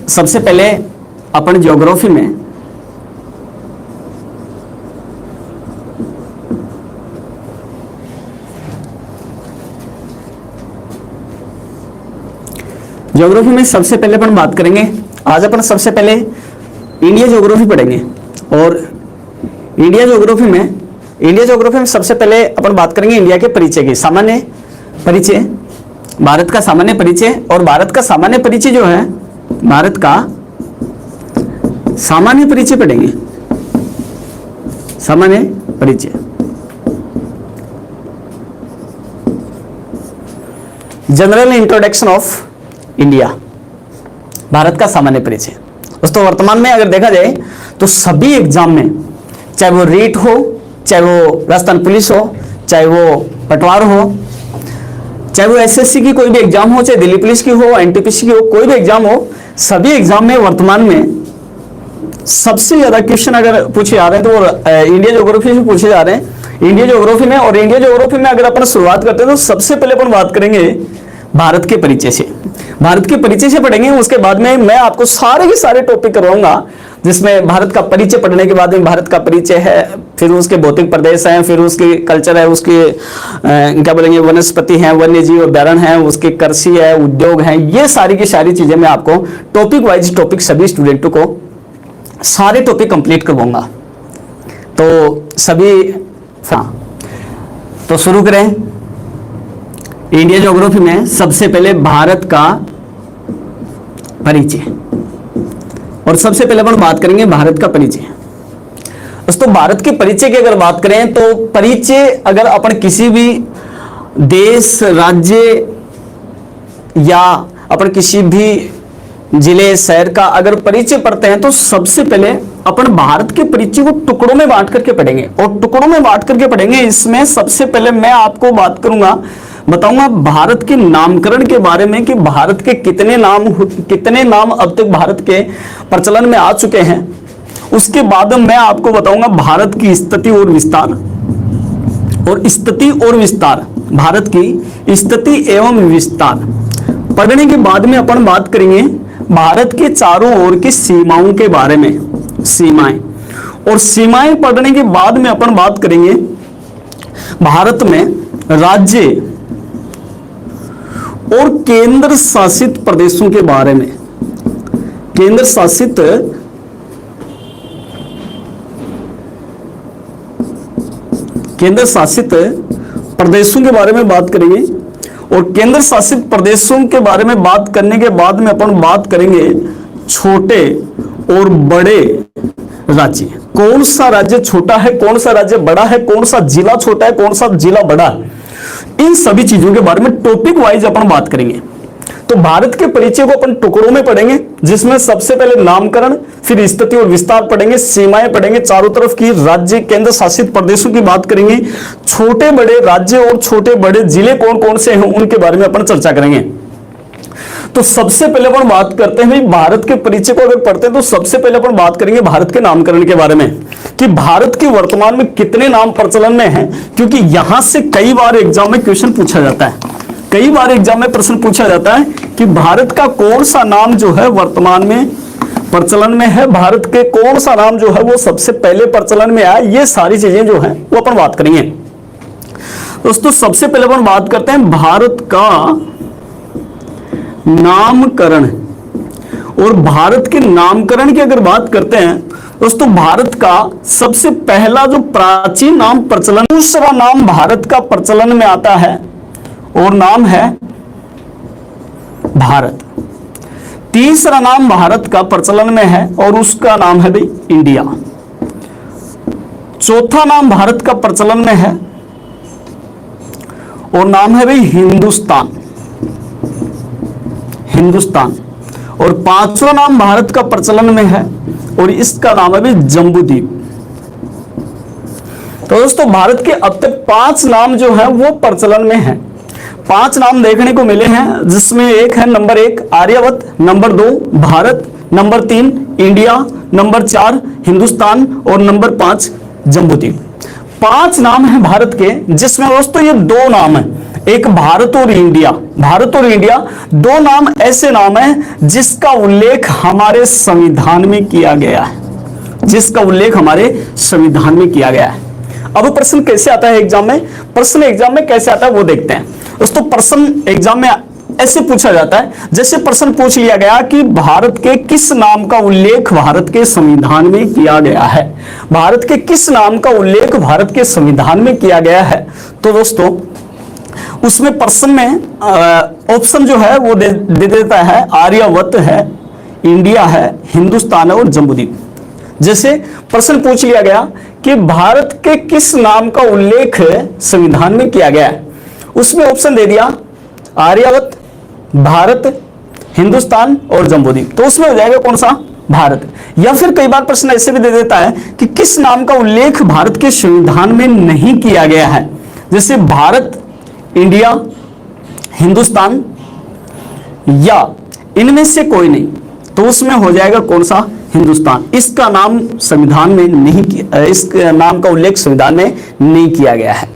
सबसे पहले अपन ज्योग्राफी में सबसे पहले अपन बात करेंगे। आज अपन सबसे पहले इंडिया ज्योग्राफी पढ़ेंगे और इंडिया ज्योग्राफी में सबसे पहले अपन बात करेंगे इंडिया के परिचय की, सामान्य परिचय, भारत का सामान्य परिचय। और भारत का सामान्य परिचय जो है, भारत का सामान्य परिचय पढ़ेंगे, सामान्य परिचय। General introduction of India, Bharat का सामान्य परिचय। दोस्तों वर्तमान में अगर देखा जाए तो सभी एग्जाम में, चाहे वो रीट हो, चाहे वो राजस्थान पुलिस हो, चाहे वो पटवार हो, चाहे वो एसएससी की कोई भी एग्जाम हो, चाहे दिल्ली पुलिस की हो, एनटीपीसी की हो, कोई भी एग्जाम हो, सभी एग्जाम में वर्तमान में सबसे ज्यादा क्वेश्चन अगर पूछे जा रहे हैं तो वो इंडिया ज्योग्राफी से पूछे जा रहे हैं, इंडिया ज्योग्राफी में। और इंडिया ज्योग्राफी में अगर अपन शुरुआत करते हैं तो सबसे पहले अपन बात करेंगे भारत के परिचय से, भारत के परिचय से पढ़ेंगे। उसके बाद में मैं आपको सारे के सारे टॉपिक करवाऊंगा, जिसमें भारत का परिचय पढ़ने के बाद में भारत का परिचय है, फिर उसके भौतिक प्रदेश हैं, फिर उसकी कल्चर है, उसके क्या बोलेंगे वनस्पति हैं, वन्य जीव अभ्यारण्य है, उसके कृषि है, उद्योग है, ये सारी की सारी चीजें मैं आपको टॉपिक वाइज टॉपिक सभी स्टूडेंटों को सारे टॉपिक कंप्लीट करवाऊंगा। तो सभी, हाँ तो शुरू करें। इंडिया ज्योग्राफी में सबसे पहले भारत का परिचय, और सबसे पहले अपन बात करेंगे भारत का परिचय। दोस्तों भारत के परिचय की अगर बात करें तो परिचय अगर अपन किसी भी देश, राज्य या अपन किसी भी जिले, शहर का अगर परिचय पढ़ते हैं तो सबसे पहले अपन भारत के परिचय को टुकड़ों में बांट करके पढ़ेंगे, और टुकड़ों में बांट करके पढ़ेंगे। इसमें सबसे पहले मैं आपको बात करूंगा, बताऊंगा भारत के नामकरण के बारे में कि भारत के कितने नाम अब तक भारत के प्रचलन में आ चुके हैं। उसके बाद मैं आपको बताऊंगा भारत की स्थिति और विस्तार, और स्थिति और विस्तार, भारत की स्थिति एवं विस्तार पढ़ने के बाद में अपन बात करेंगे भारत के चारों ओर की सीमाओं के बारे में, सीमाएं, और सीमाएं पढ़ने के बाद में अपन बात करेंगे भारत में राज्य और केंद्र शासित प्रदेशों के बारे में, केंद्र शासित प्रदेशों के बारे में बात करेंगे। और केंद्र शासित प्रदेशों के बारे में बात करने के बाद में अपन बात करेंगे छोटे और बड़े राज्य, कौन सा राज्य छोटा है, कौन सा राज्य बड़ा है, कौन सा जिला छोटा है, कौन सा जिला बड़ा है, इन सभी चीजों के बारे में टॉपिक वाइज अपन बात करेंगे। तो भारत के परिचय को अपन टुकड़ों में पढ़ेंगे, जिसमें सबसे पहले नामकरण, फिर स्थिति और विस्तार पढ़ेंगे, सीमाएं पढ़ेंगे, चारों तरफ की राज्य, केंद्र शासित प्रदेशों की बात करेंगे, छोटे बड़े राज्य और छोटे बड़े जिले कौन कौन से हैं उनके बारे में अपन चर्चा करेंगे। तो सबसे पहले अपन बात करते हैं भारत के परिचय को अगर पढ़ते हैं तो सबसे पहले अपन बात करेंगे भारत के नामकरण के बारे में, कि भारत के वर्तमान में कितने नाम प्रचलन में हैं, क्योंकि यहां से कई बार एग्जाम में क्वेश्चन पूछा जाता है, कई बार एग्जाम में प्रश्न पूछा जाता है कि भारत का कौन सा नाम जो है वर्तमान में प्रचलन में है, भारत के कौन सा नाम जो है वो सबसे पहले प्रचलन में आया। ये सारी चीजें जो है वो अपन बात करेंगे। दोस्तों सबसे पहले अपन बात करते हैं भारत का नामकरण, और भारत के नामकरण की अगर बात करते हैं दोस्तों, भारत का सबसे पहला जो प्राचीन नाम प्रचलन, दूसरा नाम भारत का प्रचलन में आता है और नाम है भारत। तीसरा नाम भारत का प्रचलन में है और उसका नाम है भाई इंडिया। चौथा नाम भारत का प्रचलन में है और नाम है भाई हिंदुस्तान, हिंदुस्तान। और पांचवा नाम भारत का प्रचलन में है और इसका नाम है भाई जम्बूद्वीप। तो दोस्तों भारत के अब तक 5 नाम जो है वो प्रचलन में है। 5 नाम देखने को मिले हैं, जिसमें एक है number 1 Aryavat, number 2 Bharat, number 3 India, number 4 Hindustan और नंबर 5 जम्बूद्वीप। 5 नाम है भारत के, जिसमें दोस्तों ये 2 नाम है, एक भारत और इंडिया। भारत और इंडिया दो नाम ऐसे नाम हैं जिसका उल्लेख हमारे संविधान में किया गया है, जिसका उल्लेख हमारे संविधान में किया गया है। अब प्रश्न कैसे आता है एग्जाम में, प्रश्न एग्जाम में कैसे आता है वो देखते हैं दोस्तों। प्रश्न एग्जाम में ऐसे पूछा जाता है, जैसे प्रश्न पूछ लिया गया कि भारत के किस नाम का उल्लेख भारत के संविधान में किया गया है, भारत के किस नाम का उल्लेख भारत के संविधान में किया गया है। तो दोस्तों उसमें प्रश्न में ऑप्शन जो है वो दे देता है, आर्यावर्त है, इंडिया है, हिंदुस्तान है और जम्बूद्वीप। जैसे प्रश्न पूछ लिया गया कि भारत के किस नाम का उल्लेख संविधान में किया गया है, उसमें ऑप्शन दे दिया आर्यावर्त, भारत, हिंदुस्तान और जम्बूद्वीप। तो उसमें हो जाएगा कौन सा, भारत। या फिर कई बार प्रश्न ऐसे भी दे देता है कि किस नाम का उल्लेख भारत के संविधान में नहीं किया गया है, जैसे भारत, इंडिया, हिंदुस्तान या इनमें से कोई नहीं, तो उसमें हो जाएगा कौन सा, हिंदुस्तान। इसका नाम संविधान में नहीं किया, इस नाम का उल्लेख संविधान में नहीं किया गया है।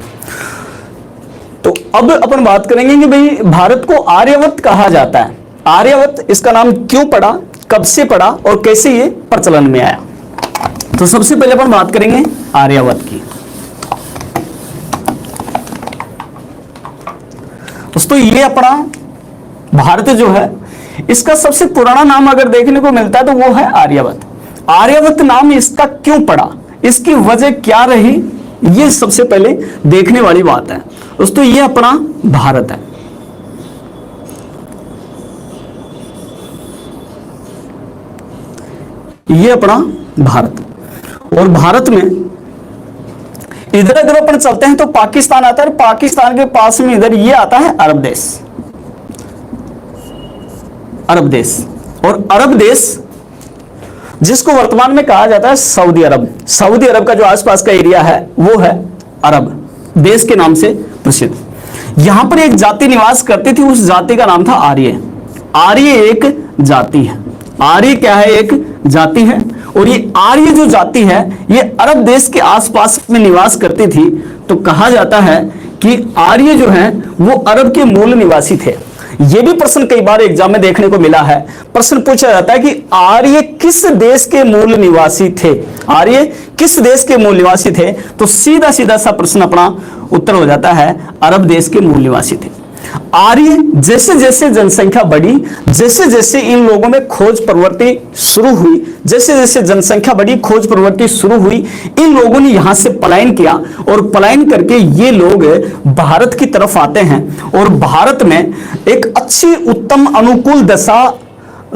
तो अब अपन बात करेंगे कि भाई भारत को आर्यावर्त कहा जाता है। आर्यावर्त इसका नाम क्यों पड़ा, कब से पड़ा और कैसे ये प्रचलन में आया। तो सबसे पहले अपन बात करेंगे आर्यावर्त की। दोस्तों ये अपना भारत जो है, इसका सबसे पुराना नाम अगर देखने को मिलता है तो वो है आर्यावर्त। आर्यावर्त नाम इसका क्यों पड़ा, इसकी वजह क्या रही, ये सबसे पहले देखने वाली बात है दोस्तों। ये अपना भारत है, ये अपना भारत, और भारत में इधर अगर अपन चलते हैं तो पाकिस्तान आता है, पाकिस्तान के पास में इधर ये आता है अरब देश, अरब देश। और अरब देश जिसको वर्तमान में कहा जाता है सऊदी अरब, सऊदी अरब का जो आसपास का एरिया है वो है अरब देश के नाम से प्रसिद्ध। यहां पर एक जाति निवास करती थी, उस जाति का नाम था आर्य। आर्य एक जाति है, आर्य क्या है, एक जाति है। और ये आर्य जो जाति है ये अरब देश के आसपास में निवास करती थी, तो कहा जाता है कि आर्य जो है वो अरब के मूल निवासी थे। ये भी प्रश्न कई बार एग्जाम में देखने को मिला है, प्रश्न पूछा जाता है कि आर्य किस देश के मूल निवासी थे, आर्य किस देश के मूल निवासी थे। तो सीधा सीधा सा प्रश्न अपना उत्तर हो जाता है अरब देश के मूल निवासी थे। आर्य जैसे जैसे जनसंख्या बढ़ी, जैसे जैसे इन लोगों में खोज प्रवृत्ति शुरू हुई, जैसे जैसे जनसंख्या बढ़ी, खोज प्रवृत्ति शुरू हुई, इन लोगों ने यहां से पलायन किया और पलायन करके ये लोग भारत की तरफ आते हैं। और भारत में एक अच्छी उत्तम अनुकूल दशा,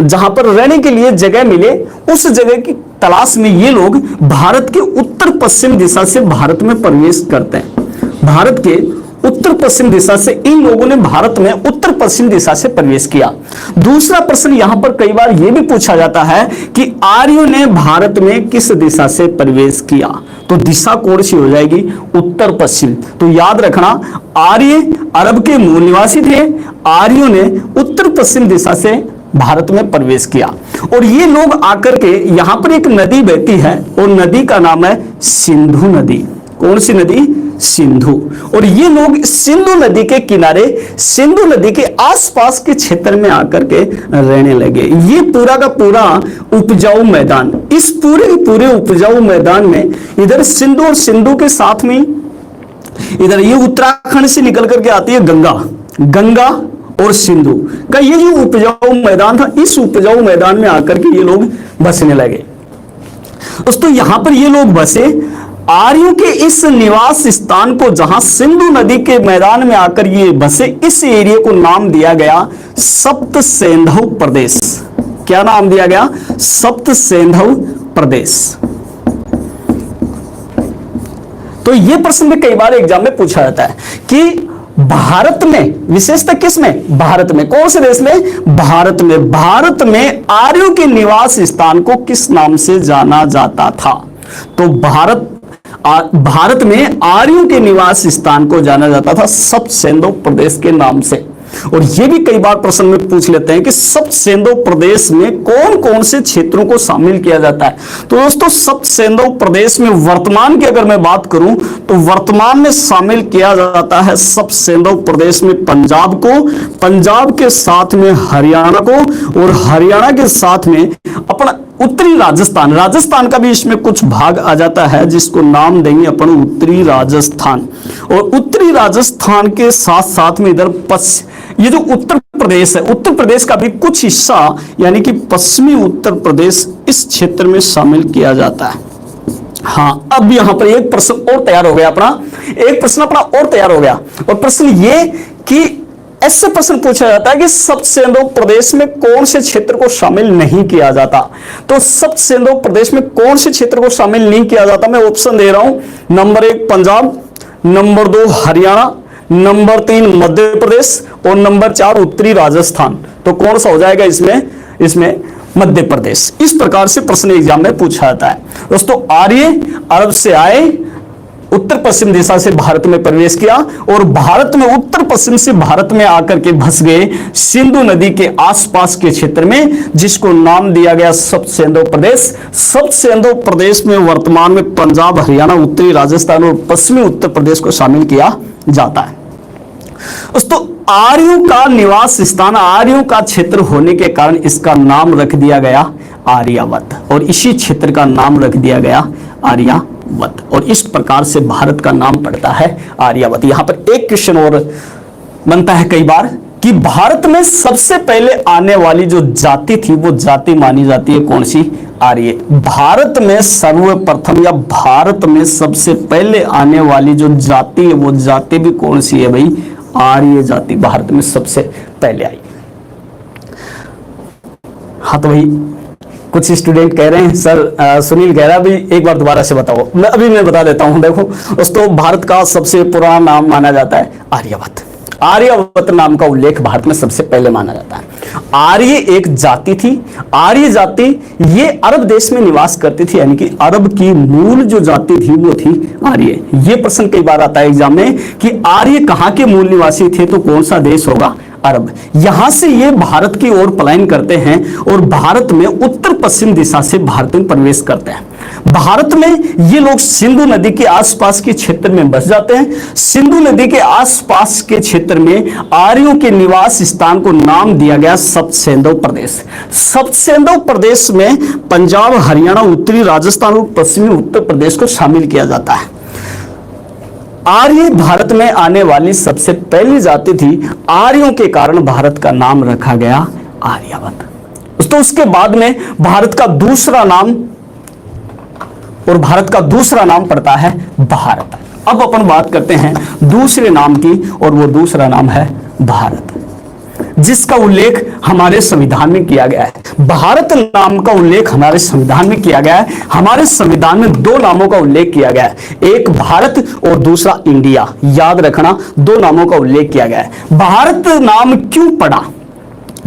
जहां पर रहने के लिए जगह मिले, उस जगह की तलाश में ये लोग भारत के उत्तर पश्चिम दिशा से भारत में प्रवेश करते हैं। भारत के उत्तर पश्चिम दिशा से इन लोगों ने भारत में उत्तर पश्चिम दिशा से प्रवेश किया। दूसरा प्रश्न यहां पर कई बार यह भी पूछा जाता है कि आर्यों ने भारत में किस दिशा से प्रवेश किया, तो दिशा कौन सी हो जाएगी, उत्तर पश्चिम। तो याद रखना, आर्य अरब के मूल निवासी थे, आर्यों ने उत्तर पश्चिम दिशा से भारत में प्रवेश किया। और ये लोग आकर के यहां पर एक नदी बहती है और नदी का नाम है सिंधु नदी। कौन सी नदी, सिंधु। और ये लोग सिंधु नदी के किनारे, सिंधु नदी के आसपास के क्षेत्र में आकर के रहने लगे। ये पूरा का पूरा उपजाऊ मैदान, इस पूरे उपजाऊ मैदान में इधर सिंधु और सिंधु के साथ में इधर ये उत्तराखंड से निकल करके आती है गंगा, गंगा और सिंधु का ये जो उपजाऊ मैदान था, इस उपजाऊ मैदान में आकर के ये लोग बसने लगे। दोस्तों यहां पर ये लोग बसे, आर्यों के इस निवास स्थान को, जहां सिंधु नदी के मैदान में आकर ये बसे, इस एरिया को नाम दिया गया सप्त सिंधु प्रदेश। क्या नाम दिया गया, सप्त सिंधु प्रदेश। तो ये प्रश्न भी कई बार एग्जाम में पूछा जाता है कि भारत में, विशेषतः किस में, भारत में, कौन से देश में, भारत में, भारत में आर्यों के निवास स्थान को किस नाम से जाना जाता था। तो भारत में आर्यों के निवास स्थान को जाना जाता था सप्त सिंधु प्रदेश के नाम से। और ये भी कई बार प्रश्न में पूछ लेते हैं कि सप्त सेंधव प्रदेश में कौन कौन से क्षेत्रों को शामिल किया जाता है। तो दोस्तों सप्त सेंधव प्रदेश में वर्तमान की अगर मैं बात करूं तो वर्तमान में शामिल किया जाता है सप्त सेंधव प्रदेश में पंजाब को, पंजाब के साथ में हरियाणा को, और हरियाणा के साथ में अपना उत्तरी राजस्थान, राजस्थान का भी इसमें कुछ भाग आ जाता है जिसको नाम देंगे अपन उत्तरी राजस्थान। और उत्तरी राजस्थान के साथ साथ में इधर ये जो उत्तर प्रदेश है, उत्तर प्रदेश का भी कुछ हिस्सा यानी कि पश्चिमी उत्तर प्रदेश इस क्षेत्र में शामिल किया जाता है। हाँ, अब यहां पर एक प्रश्न और तैयार हो गया अपना, एक प्रश्न अपना और तैयार हो गया, और प्रश्न ये कि ऐसे प्रश्न पूछा जाता है कि सप्त सेंधव प्रदेश में कौन से क्षेत्र को शामिल नहीं किया जाता। तो सप्त सेंधव प्रदेश में कौन से क्षेत्र को शामिल नहीं किया जाता, मैं ऑप्शन दे रहा हूं। Number 1 Punjab, number 2 Haryana, number 3 Madhya Pradesh, और नंबर 4 उत्तरी राजस्थान। तो कौन सा हो जाएगा इसमें मध्य प्रदेश। इस प्रकार से प्रश्न एग्जाम में पूछा जाता है। दोस्तों आर्य अरब से आए, उत्तर पश्चिम दिशा से भारत में प्रवेश किया, और भारत में उत्तर पश्चिम से भारत में आकर के बस गए सिंधु नदी के आसपास के क्षेत्र में, जिसको नाम दिया गया सप्त सेंधव प्रदेश। सप्त सेंधव प्रदेश में वर्तमान में पंजाब, हरियाणा, उत्तरी राजस्थान और पश्चिमी उत्तर प्रदेश को शामिल किया जाता है। दोस्तों आर्यों का निवास स्थान, आर्यों का क्षेत्र होने के कारण इसका नाम रख दिया गया आर्यावत, और इसी क्षेत्र का नाम रख दिया गया आर्यावत, और इस प्रकार से भारत का नाम पड़ता है आर्यावत। यहां पर एक क्वेश्चन और बनता है कई बार कि भारत में सबसे पहले आने वाली जो जाति थी वो जाति मानी जाती है कौन सी? आर्य। भारत में सर्वप्रथम या भारत में सबसे पहले आने वाली जो जाति है वो जाति भी कौन सी है भाई? आर्य जाति भारत में सबसे पहले आई। हाँ तो भाई कुछ स्टूडेंट कह रहे हैं सर, सुनील कह रहा है भाई एक बार दोबारा से बताओ। मैं बता देता हूं। देखो दोस्तों, भारत का सबसे पुराना नाम माना जाता है आर्यवत। आर्यवत नाम का उल्लेख भारत में सबसे पहले माना जाता है। आर्य एक जाति थी। आर्य जाति ये अरब देश में निवास करती थी, यानी कि अरब की मूल जो जाति थी वो थी आर्य। ये प्रश्न कई बार आता है एग्जाम में कि आर्य कहाँ के मूल निवासी थे, तो कौन सा देश होगा? अरब। यहां से ये भारत की ओर पलायन करते हैं और भारत में उत्तर पश्चिम दिशा से भारत में प्रवेश करते हैं। भारत में ये लोग सिंधु नदी के आसपास के क्षेत्र में बस जाते हैं। सिंधु नदी के आसपास के क्षेत्र में आर्यों के निवास स्थान को नाम दिया गया सप्त सेंधव प्रदेश। सप्त सेंधव प्रदेश में पंजाब, हरियाणा, उत्तरी राजस्थान और पश्चिमी उत्तर प्रदेश को शामिल किया जाता है। आर्य भारत में आने वाली सबसे पहली जाति थी। आर्यों के कारण भारत का नाम रखा गया आर्यावत। तो उसके बाद में भारत का दूसरा नाम पड़ता है भारत। अब अपन बात करते हैं दूसरे नाम की, और वो दूसरा नाम है भारत, जिसका उल्लेख हमारे संविधान में किया गया है। भारत नाम का उल्लेख हमारे संविधान में किया गया है। हमारे संविधान में दो नामों का उल्लेख किया गया है, एक भारत और दूसरा इंडिया। याद रखना, दो नामों का उल्लेख किया गया है। भारत नाम क्यों पड़ा?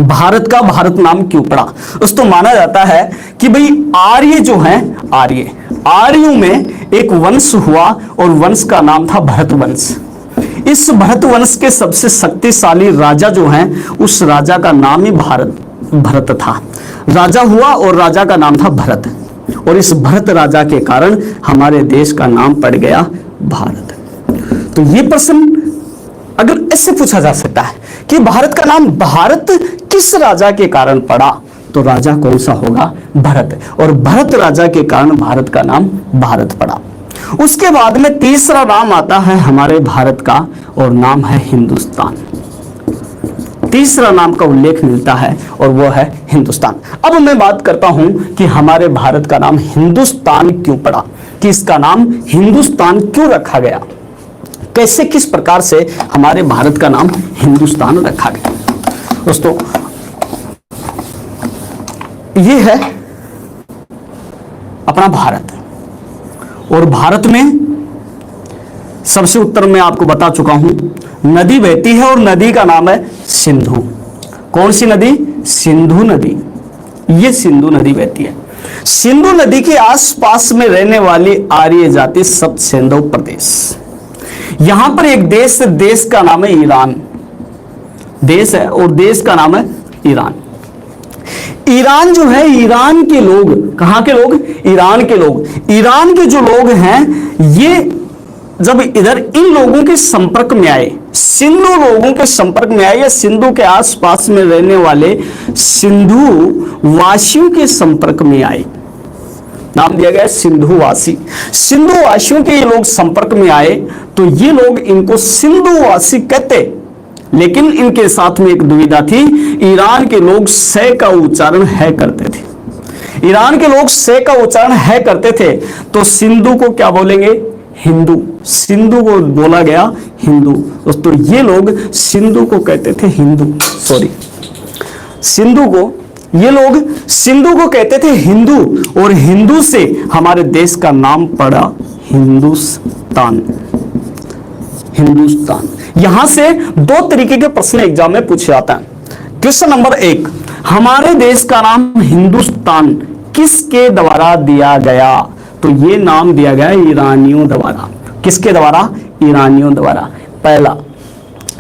भारत का भारत नाम क्यों पड़ा? दोस्तों माना जाता है कि भाई आर्य जो हैं, आर्यों में एक वंश हुआ और वंश का नाम था भरत वंश। इस भरत वंश के सबसे शक्तिशाली राजा जो हैं, उस राजा का नाम ही भरत था। राजा हुआ और राजा का नाम था भरत, और इस भरत राजा के कारण हमारे देश का नाम पड़ गया भारत। तो ये प्रश्न अगर ऐसे पूछा जा सकता है कि भारत का नाम भारत किस राजा के कारण पड़ा, तो राजा कौन सा होगा? भरत। और भरत राजा के कारण भारत का नाम भारत पड़ा। उसके बाद में तीसरा नाम आता है हमारे भारत का, और नाम है हिंदुस्तान। तीसरा नाम का उल्लेख मिलता है और वो है हिंदुस्तान। अब मैं बात करता हूं कि हमारे भारत का नाम हिंदुस्तान क्यों पड़ा, कि इसका नाम हिंदुस्तान क्यों रखा गया, कैसे किस प्रकार से हमारे भारत का नाम हिंदुस्तान रखा गया। दोस्तों ये है अपना भारत, और भारत में सबसे उत्तर में आपको बता चुका हूं, नदी बहती है और नदी का नाम है सिंधु। कौन सी नदी? सिंधु नदी। ये सिंधु नदी बहती है। सिंधु नदी के आसपास में रहने वाली आर्य जाति सप्त सेंधव प्रदेश। यहां पर एक देश का नाम है ईरान। देश है और देश का नाम है ईरान। ईरान जो है, ईरान के लोग, कहां के लोग? ईरान के लोग। ईरान के जो लोग हैं ये जब इधर इन लोगों के संपर्क में आए, सिंधु लोगों के संपर्क में आए या सिंधु के आसपास में रहने वाले सिंधु वासियों के संपर्क में आए, नाम दिया गया सिंधुवासी। सिंधुवासियों के ये लोग संपर्क में आए तो ये लोग इनको सिंधुवासी कहते, लेकिन इनके साथ में एक दुविधा थी। ईरान के लोग से का उच्चारण है करते थे। ईरान के लोग से का उच्चारण है करते थे तो सिंधु को क्या बोलेंगे? हिंदू। सिंधु को बोला गया हिंदू। दोस्तों ये लोग सिंधु को कहते थे हिंदू, सॉरी सिंधु को, ये लोग सिंधु को कहते थे हिंदू, और हिंदू से हमारे देश का नाम पड़ा हिंदुस्तान। हिंदुस्तान। यहां से दो तरीके के प्रश्न एग्जाम में पूछे जाता है। क्वेश्चन नंबर 1, हमारे देश का नाम हिंदुस्तान किसके द्वारा दिया गया? तो ये नाम दिया गया ईरानियों द्वारा। किसके द्वारा? ईरानियों द्वारा। पहला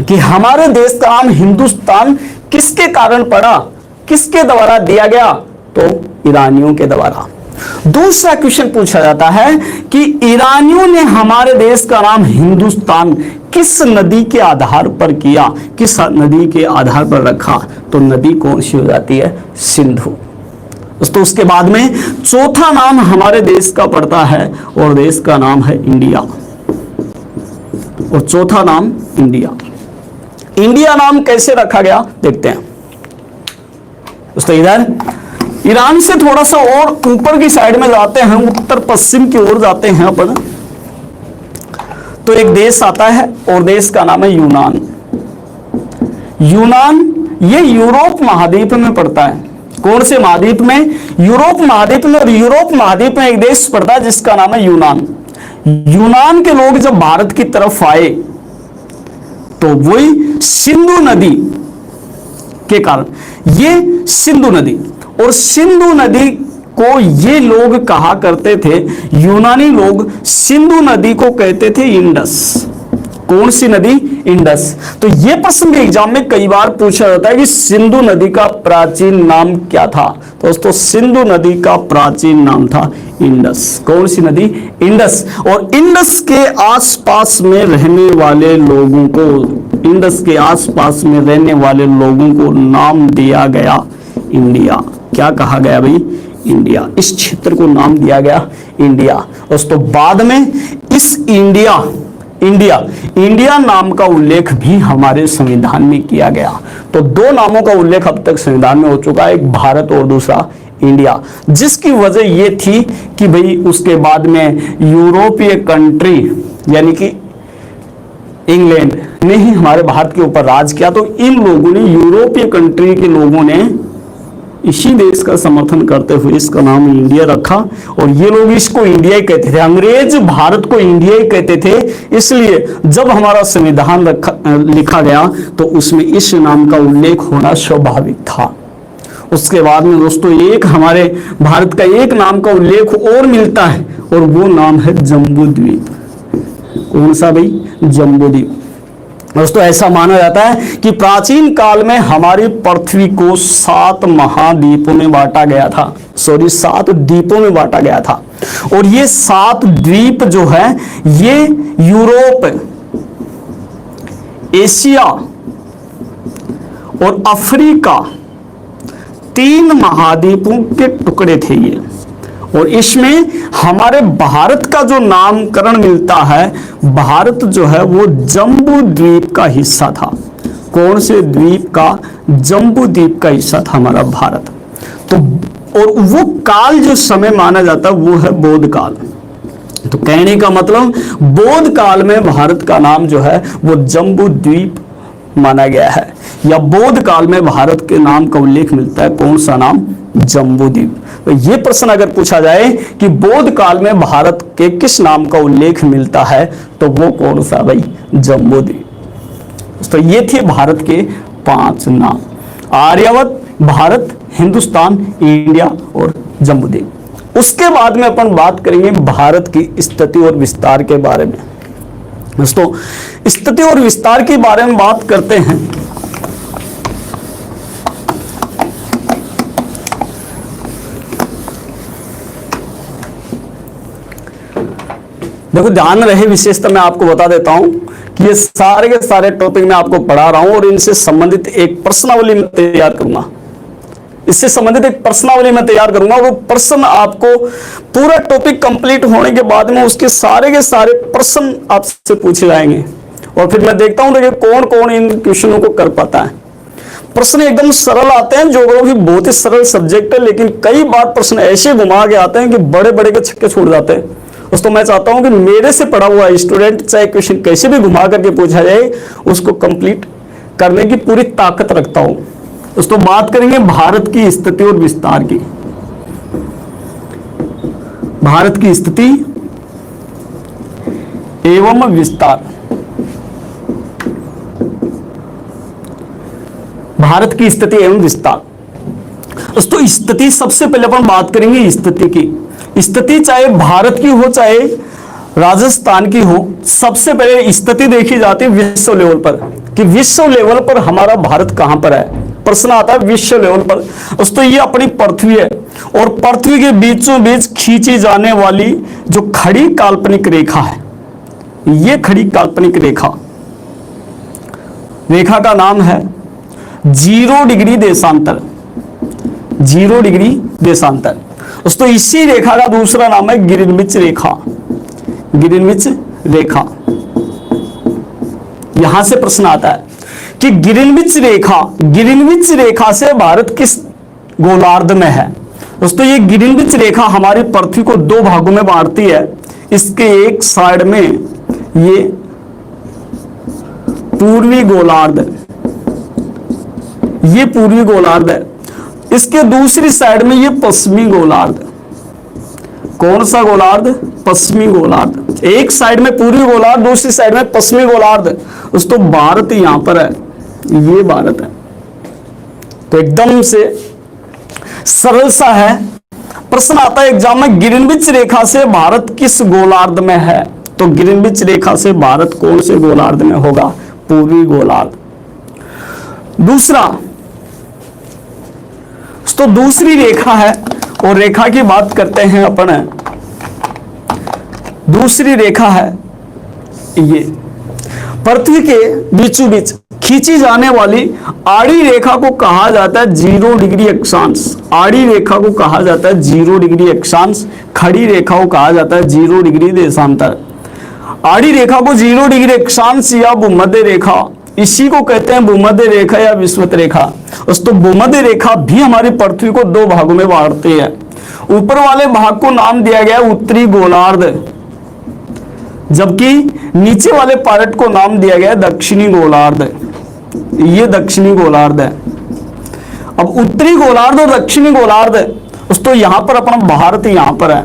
कि हमारे देश का नाम हिंदुस्तान किसके कारण पड़ा, किसके द्वारा दिया गया? तो ईरानियों के द्वारा। दूसरा क्वेश्चन पूछा जाता है कि ईरानियों ने हमारे देश का नाम हिंदुस्तान किस नदी के आधार पर किया, किस नदी के आधार पर रखा? तो नदी कौन सी हो जाती है? सिंधु। तो उसके बाद में चौथा नाम हमारे देश का पड़ता है और देश का नाम है इंडिया, और चौथा नाम इंडिया। इंडिया नाम कैसे रखा गया देखते हैं। तो इधर ईरान से थोड़ा सा और ऊपर की साइड में जाते हैं, उत्तर पश्चिम की ओर जाते हैं अपन, तो एक देश आता है और देश का नाम है यूनान। यूनान ये यूरोप महाद्वीप में पड़ता है। कौन से महाद्वीप में? यूरोप महाद्वीप में। और यूरोप महाद्वीप में एक देश पड़ता है जिसका नाम है यूनान। यूनान के लोग जब भारत की तरफ आए तो वही सिंधु नदी के कारण, ये सिंधु नदी, और सिंधु नदी को ये लोग कहा करते थे, यूनानी लोग सिंधु नदी को कहते थे इंडस। कौन सी नदी? इंडस। तो ये प्रश्न भी एग्जाम में कई बार पूछा जाता है कि सिंधु नदी का प्राचीन नाम क्या था? तो दोस्तों सिंधु नदी का प्राचीन नाम था इंडस। कौन सी नदी? इंडस। और इंडस के आसपास में रहने वाले लोगों को, इंडस के आसपास में रहने वाले लोगों को नाम दिया गया इंडिया। क्या कहा गया भाई? इंडिया। इस क्षेत्र को नाम दिया गया इंडिया। दोस्तों बाद में इस इंडिया नाम का उल्लेख भी हमारे संविधान में किया गया। तो दो नामों का उल्लेख अब तक संविधान में हो चुका है, एक भारत और दूसरा इंडिया, जिसकी वजह ये थी कि भाई उसके बाद में यूरोपीय कंट्री यानी कि इंग्लैंड ने ही हमारे भारत के ऊपर राज किया। तो इन लोगों ने, यूरोपीय कंट्री के लोगों ने इसी देश का समर्थन करते हुए इसका नाम इंडिया रखा, और ये लोग इसको इंडिया ही कहते थे। अंग्रेज भारत को इंडिया ही कहते थे, इसलिए जब हमारा संविधान लिखा गया तो उसमें इस नाम का उल्लेख होना स्वाभाविक था। उसके बाद में दोस्तों एक हमारे भारत का एक नाम का उल्लेख और मिलता है, और वो नाम है जम्बूद्वीप। कौन सा भाई? जम्बूद्वीप। दोस्तों ऐसा माना जाता है कि प्राचीन काल में हमारी पृथ्वी को 7 महाद्वीपों में बांटा गया था, 7 द्वीपों में बांटा गया था। और ये 7 द्वीप जो है ये यूरोप, एशिया और अफ्रीका 3 महाद्वीपों के टुकड़े थे ये। और इसमें हमारे भारत का जो नामकरण मिलता है, भारत जो है वो जम्बू द्वीप का हिस्सा था। कौन से द्वीप का? जम्बू द्वीप का हिस्सा था हमारा भारत। तो और वो काल जो समय माना जाता है वो है बौद्ध काल। तो कहने का मतलब बौद्ध काल में भारत का नाम जो है वो जम्बू द्वीप माना गया है, या बौद्ध काल में भारत के नाम का उल्लेख मिलता है। कौन सा नाम? जम्बूद्वीप। तो ये प्रश्न अगर पूछा जाए कि बौद्ध काल में भारत के किस नाम का उल्लेख मिलता है, तो वो कौन सा भाई? जम्बूद्वीप। तो ये थे भारत के 5 नाम: आर्यावर्त, भारत, हिंदुस्तान, इंडिया और जम्बूद्वीप। उसके बाद में अपन बात करेंगे भारत की स्थिति और विस्तार के बारे में। दोस्तों स्थिति और विस्तार के बारे में बात करते हैं देखो ध्यान रहे विशेषता मैं आपको बता देता हूं कि ये सारे के सारे टॉपिक मैं आपको पढ़ा रहा हूं और इनसे संबंधित एक प्रश्नावली मैं तैयार करूंगा। इससे संबंधित एक प्रश्नावली मैं तैयार करूंगा। वो प्रश्न आपको पूरा टॉपिक कंप्लीट होने के बाद में उसके सारे के सारे प्रश्न आपसे पूछे जाएंगे और फिर मैं देखता हूं देखिए कौन कौन इन क्वेश्चनों को कर पाता है। प्रश्न एकदम सरल आते हैं, ज्योग्राफी बहुत ही सरल सब्जेक्ट है, लेकिन कई बार प्रश्न ऐसे घुमा के आते हैं कि बड़े बड़े के छक्के छोड़ जाते हैं। दोस्तों मैं चाहता हूं कि मेरे से पढ़ा हुआ स्टूडेंट चाहे क्वेश्चन कैसे भी घुमा करके पूछा जाए उसको कंप्लीट करने की पूरी ताकत रखता हूं। दोस्तों बात करेंगे भारत की स्थिति और विस्तार की। भारत की स्थिति एवं विस्तार। भारत की स्थिति एवं विस्तार। दोस्तों स्थिति सबसे पहले अपन बात करेंगे स्थिति की। स्थिति चाहे भारत की हो चाहे राजस्थान की हो, सबसे पहले स्थिति देखी जाती है विश्व लेवल पर कि विश्व लेवल पर हमारा भारत कहां पर है। प्रश्न आता है विश्व लेवल पर। दोस्तों ये अपनी पृथ्वी है और पृथ्वी के बीचों बीच खींची जाने वाली जो खड़ी काल्पनिक रेखा है, ये खड़ी काल्पनिक रेखा, रेखा का नाम है 0 डिग्री देशांतर। 0 डिग्री देशांतर। दोस्तों इसी रेखा का दूसरा नाम है ग्रीनविच रेखा। ग्रीनविच रेखा। यहां से प्रश्न आता है कि ग्रीनविच रेखा से भारत किस गोलार्ध में है। दोस्तों ये ग्रीनविच रेखा हमारी पृथ्वी को 2 भागों में बांटती है। इसके एक साइड में ये पूर्वी गोलार्ध, ये पूर्वी गोलार्ध है, इसके दूसरी साइड में ये पश्चिमी गोलार्ध। कौन सा गोलार्ध? पश्चिमी गोलार्ध। एक साइड में पूर्वी गोलार्ध, दूसरी साइड में पश्चिमी गोलार्ध। दोस्तों भारत यहां पर है, ये भारत है। तो एकदम से सरल सा है। प्रश्न आता है एग्जाम में ग्रीनविच रेखा से भारत किस गोलार्ध में है। तो ग्रीनविच रेखा से भारत कौन से गोलार्ध में होगा? पूर्वी गोलार्ध। दूसरा, तो दूसरी रेखा है और रेखा की बात करते हैं अपन। दूसरी रेखा है ये पृथ्वी के बीचों बीच खींची जाने वाली आड़ी रेखा को कहा जाता है 0 डिग्री अक्षांश। आड़ी रेखा को कहा जाता है 0 डिग्री अक्षांश। खड़ी रेखा को कहा जाता है 0 डिग्री देशांतर। आड़ी रेखा को 0 डिग्री अक्षांश या भूमध्य रेखा, इसी को कहते हैं भूमध्य रेखा या विषुवत रेखा। दोस्तों भूमध्य रेखा भी हमारी पृथ्वी को 2 भागों में बांटती है। ऊपर वाले भाग को नाम दिया गया उत्तरी गोलार्ध, जबकि नीचे वाले पार्ट को नाम दिया गया दक्षिणी गोलार्ध। ये दक्षिणी गोलार्ध है। अब उत्तरी गोलार्ध और दक्षिणी गोलार्ध, दोस्तों यहां पर अपना भारत यहां पर है।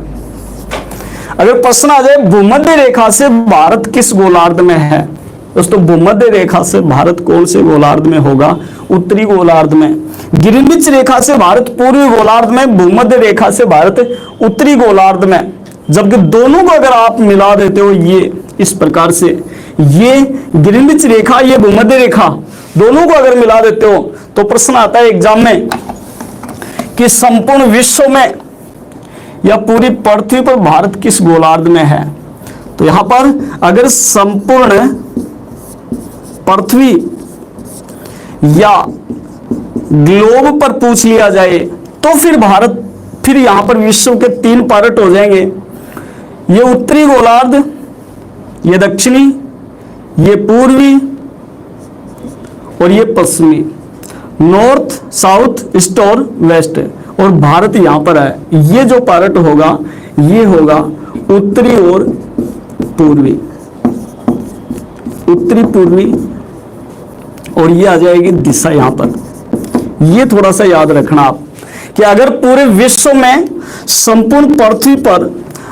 अगर प्रश्न आ जाए भूमध्य रेखा से भारत किस गोलार्ध में है, दोस्तों भूमध्य रेखा से भारत कौन से गोलार्ध में होगा? उत्तरी गोलार्ध में। ग्रीनविच रेखा से भारत पूर्वी गोलार्ध में, भूमध्य रेखा से भारत उत्तरी गोलार्ध में। जबकि दोनों को अगर आप मिला देते हो ये इस प्रकार से, ये ग्रीनविच रेखा, ये भूमध्य रेखा, दोनों को अगर मिला देते हो तो प्रश्न आता है एग्जाम में कि संपूर्ण विश्व में या पूरी पृथ्वी पर भारत किस गोलार्ध में है। तो यहां पर अगर संपूर्ण पृथ्वी या ग्लोब पर पूछ लिया जाए तो फिर भारत, फिर यहां पर विश्व के 3 पार्ट हो जाएंगे। ये उत्तरी गोलार्ध, ये दक्षिणी, ये पूर्वी और ये पश्चिमी, नॉर्थ, साउथ, ईस्ट और वेस्ट। और भारत यहां पर है। ये जो पार्ट होगा ये होगा उत्तरी और पूर्वी, उत्तरी पूर्वी, और ये आ जाएगी दिशा यहां पर। ये थोड़ा सा याद रखना आप कि अगर पूरे विश्व में संपूर्ण पृथ्वी पर,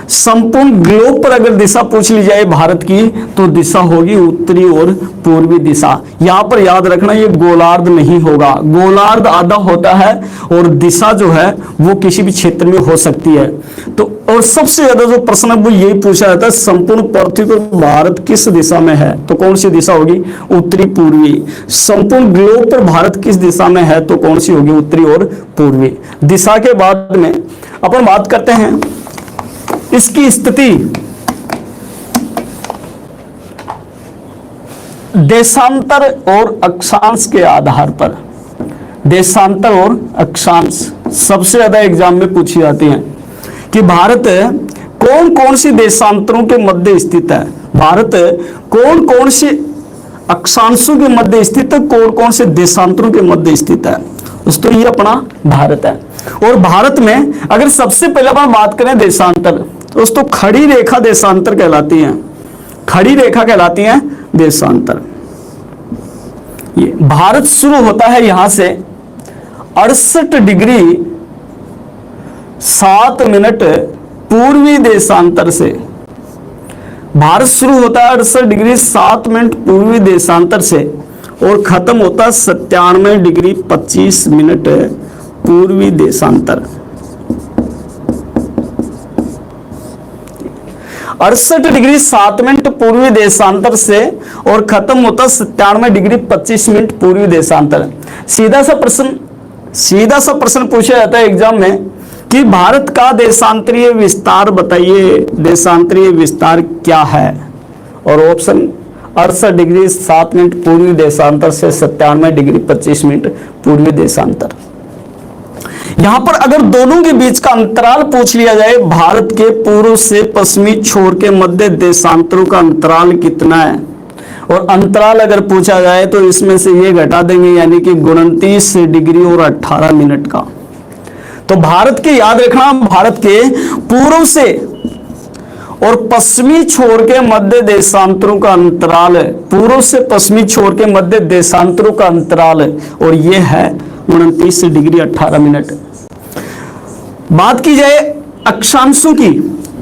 संपूर्ण ग्लोब पर अगर दिशा पूछ ली जाए भारत की तो दिशा होगी उत्तरी और पूर्वी दिशा। यहां पर याद रखना ये गोलार्ध नहीं होगा। गोलार्ध आधा होता है और दिशा जो है वो किसी भी क्षेत्र में हो सकती है। तो और सबसे ज्यादा जो प्रश्न है वो यही पूछा जाता है संपूर्ण पृथ्वी पर भारत किस दिशा में है, तो कौन सी दिशा होगी? उत्तरी पूर्वी। संपूर्ण ग्लोब पर भारत किस दिशा में है तो कौन सी होगी? उत्तरी और पूर्वी दिशा। के बाद में अपन बात करते हैं इसकी स्थिति देशांतर और अक्षांश के आधार पर, देशांतर और अक्षांश सबसे ज्यादा एग्जाम में पूछी जाती हैं कि भारत कौन कौन सी देशांतरों के मध्य स्थित है, भारत कौन कौन से अक्षांशों के मध्य स्थित है, कौन कौन से देशांतरों के मध्य स्थित है। दोस्तों ये अपना भारत है। और भारत में अगर सबसे पहले अपन बात करें देशांतर, दोस्तों खड़ी रेखा देशांतर कहलाती है, खड़ी रेखा कहलाती है देशांतर। ये भारत शुरू होता है यहां से 68 डिग्री 7 मिनट पूर्वी देशांतर से, भारत शुरू होता है 68 डिग्री 7 मिनट पूर्वी देशांतर से और खत्म होता है 97 डिग्री 25 मिनट पूर्वी देशांतर। 68 डिग्री 7 मिनट पूर्वी देशांतर से और खत्म होता 97 डिग्री 25 मिनट पूर्वी देशांतर। सीधा सा प्रश्न पूछा जाता है एग्जाम में कि भारत का देशांतरीय विस्तार बताइए, देशांतरीय विस्तार क्या है। और ऑप्शन 68 डिग्री 7 मिनट पूर्वी देशांतर से 97 डिग्री 25 मिनट पूर्वी देशांतर। यहां पर अगर दोनों के बीच का अंतराल पूछ लिया जाए, भारत के पूर्व से पश्चिमी छोर के मध्य देशांतरों का अंतराल कितना है, और अंतराल अगर पूछा जाए तो इसमें से ये घटा देंगे, यानी कि 29 डिग्री और 18 मिनट का। तो भारत के याद रखना, भारत के पूर्व से और पश्चिमी छोर के मध्य देशांतरों का अंतराल है, पूर्व से पश्चिमी छोर के मध्य देशांतरों का अंतराल है, और यह है 29 डिग्री 18 मिनट। बात की जाए अक्षांशों की,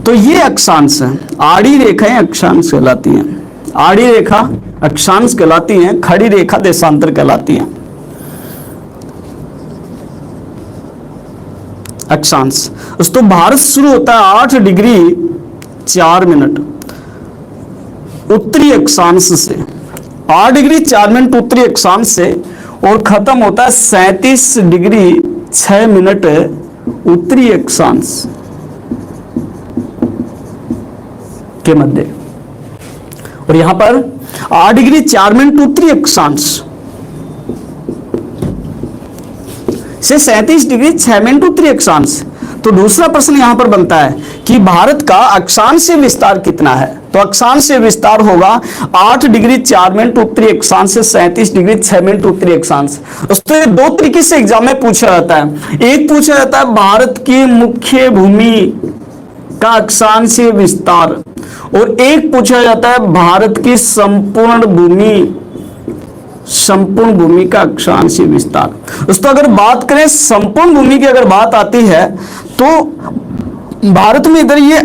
तो ये अक्षांश है, आड़ी रेखाएं अक्षांश कहलाती हैं, आड़ी रेखा अक्षांश कहलाती हैं, खड़ी रेखा देशांतर कहलाती हैं। अक्षांश तो भारत शुरू होता है 8 डिग्री 4 मिनट उत्तरी अक्षांश से, 8 डिग्री 4 मिनट उत्तरी अक्षांश से और खत्म होता है 37 डिग्री 6 मिनट उत्तरी अक्षांश के मध्य। और यहां पर 8 डिग्री 4 मिनट उत्तरी अक्षांश से 37 डिग्री 6 मिनट उत्तरी अक्षांश। तो दूसरा प्रश्न यहां पर बनता है कि भारत का अक्षांशीय विस्तार कितना है। तो अक्षांशीय विस्तार होगा 8 डिग्री 4 मिनट उत्तरी अक्षांश से 37 डिग्री 6 मिनट उत्तरी अक्षांश। तो ये दो तरीके से एग्जाम में पूछा जाता है। एक पूछा जाता है भारत की मुख्य भूमि का अक्षांशीय विस्तार, और एक पूछा जाता है भारत की संपूर्ण भूमि का अक्षांशीय विस्तार। दोस्तों अगर बात करें संपूर्ण भूमि की, अगर बात आती है तो भारत में इधर ये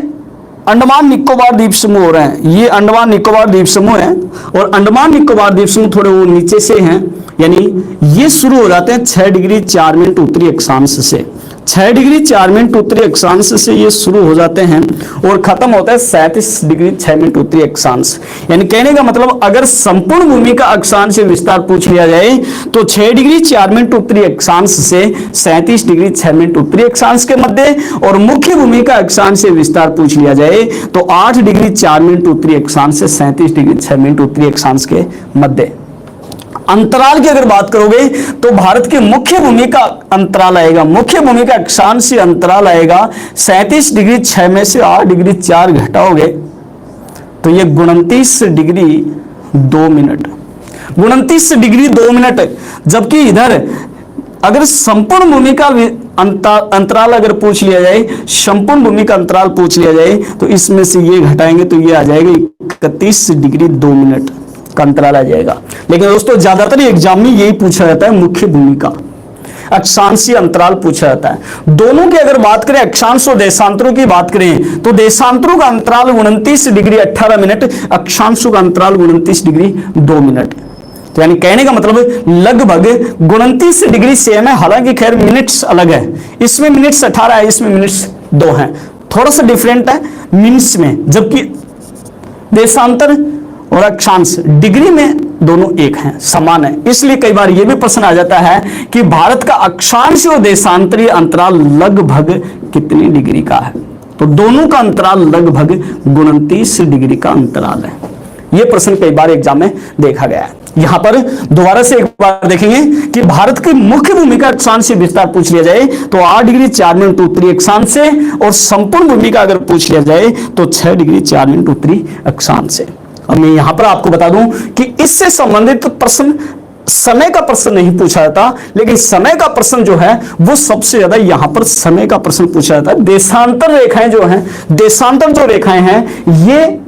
अंडमान निकोबार द्वीप समूह हो रहे हैं, ये अंडमान निकोबार द्वीप समूह है, और अंडमान निकोबार द्वीप समूह थोड़े वो नीचे से हैं, यानी ये शुरू हो जाते हैं 6 डिग्री 4 मिनट उत्तरी अक्षांश से, 6 डिग्री 4 मिनट उत्तरी अक्षांश से ये शुरू हो जाते हैं और खत्म होता है 37 डिग्री 6 मिनट उत्तरी अक्षांश। यानी कहने का मतलब अगर संपूर्ण भूमि का अक्षांशीय विस्तार पूछ लिया जाए तो 6 डिग्री 4 मिनट उत्तरी अक्षांश से 37 डिग्री 6 मिनट उत्तरी अक्षांश के मध्य, और मुख्य भूमि का अक्षांशीय विस्तार पूछ लिया जाए तो 8 डिग्री 4 मिनट उत्तरी अक्षांश से 37 डिग्री 6 मिनट उत्तरी अक्षांश के मध्य। अंतराल की अगर बात करोगे तो भारत के मुख्य भूमि का अंतराल आएगा, मुख्य भूमि का अक्षांशीय अंतराल आएगा 37 डिग्री 6 में से 8 डिग्री 4 घटाओगे तो ये 29 डिग्री 2 मिनट, 29 डिग्री 2 मिनट। जबकि इधर अगर संपूर्ण भूमि का अंतराल अगर पूछ लिया जाए, संपूर्ण भूमि का अंतराल पूछ लिया जाए तो इसमें से ये घटाएंगे तो ये आ जाएगा 31 डिग्री 2 मिनट का अंतराल आ जाएगा। लेकिन दोस्तों ज्यादातर एग्जाम में यही पूछा जाता है, मुख्य भूमि का अक्षांशीय अंतराल पूछा जाता है। दोनों की अगर बात करें, अक्षांश और देशांतरों की बात करें तो देशांतरों का अंतराल 29 डिग्री 18 मिनट, अक्षांशों का अंतराल 29 डिग्री 2 मिनट। तो यानी कहने का मतलब लगभग 29 डिग्री सेम है, हालांकि खैर मिनट्स अलग है, इसमें मिनट्स 18 है, इसमें मिनट्स 2 हैं, थोड़ा सा डिफरेंट है मिनट्स में, जबकि देशांतर और अक्षांश डिग्री में दोनों एक हैं, समान है। इसलिए कई बार यह भी प्रश्न आ जाता है कि भारत का अक्षांश और देशांतरीय अंतराल लगभग कितनी डिग्री का है। तो दोनों का अंतराल लगभग 29 डिग्री का अंतराल है। ये प्रश्न कई बार एग्जाम में देखा गया है। यहां पर दोबारा से एक बार देखेंगे कि भारत की मुख्य भूमिका अक्षांश से विस्तार पूछ लिया जाए तो 8 डिग्री 4 मिनट उत्तरी अक्षांश से, और संपूर्ण भूमिका अगर पूछ लिया जाए तो 6 डिग्री 4 मिनट उत्तरी अक्षांश से। अब मैं यहां पर आपको बता दूं कि इससे संबंधित प्रश्न समय का प्रश्न नहीं पूछा जाता, लेकिन समय का प्रश्न जो है वो सबसे ज्यादा यहां पर समय का प्रश्न पूछा जाता है। देशांतर रेखाएं जो हैं, देशांतर जो रेखाएं हैं, ये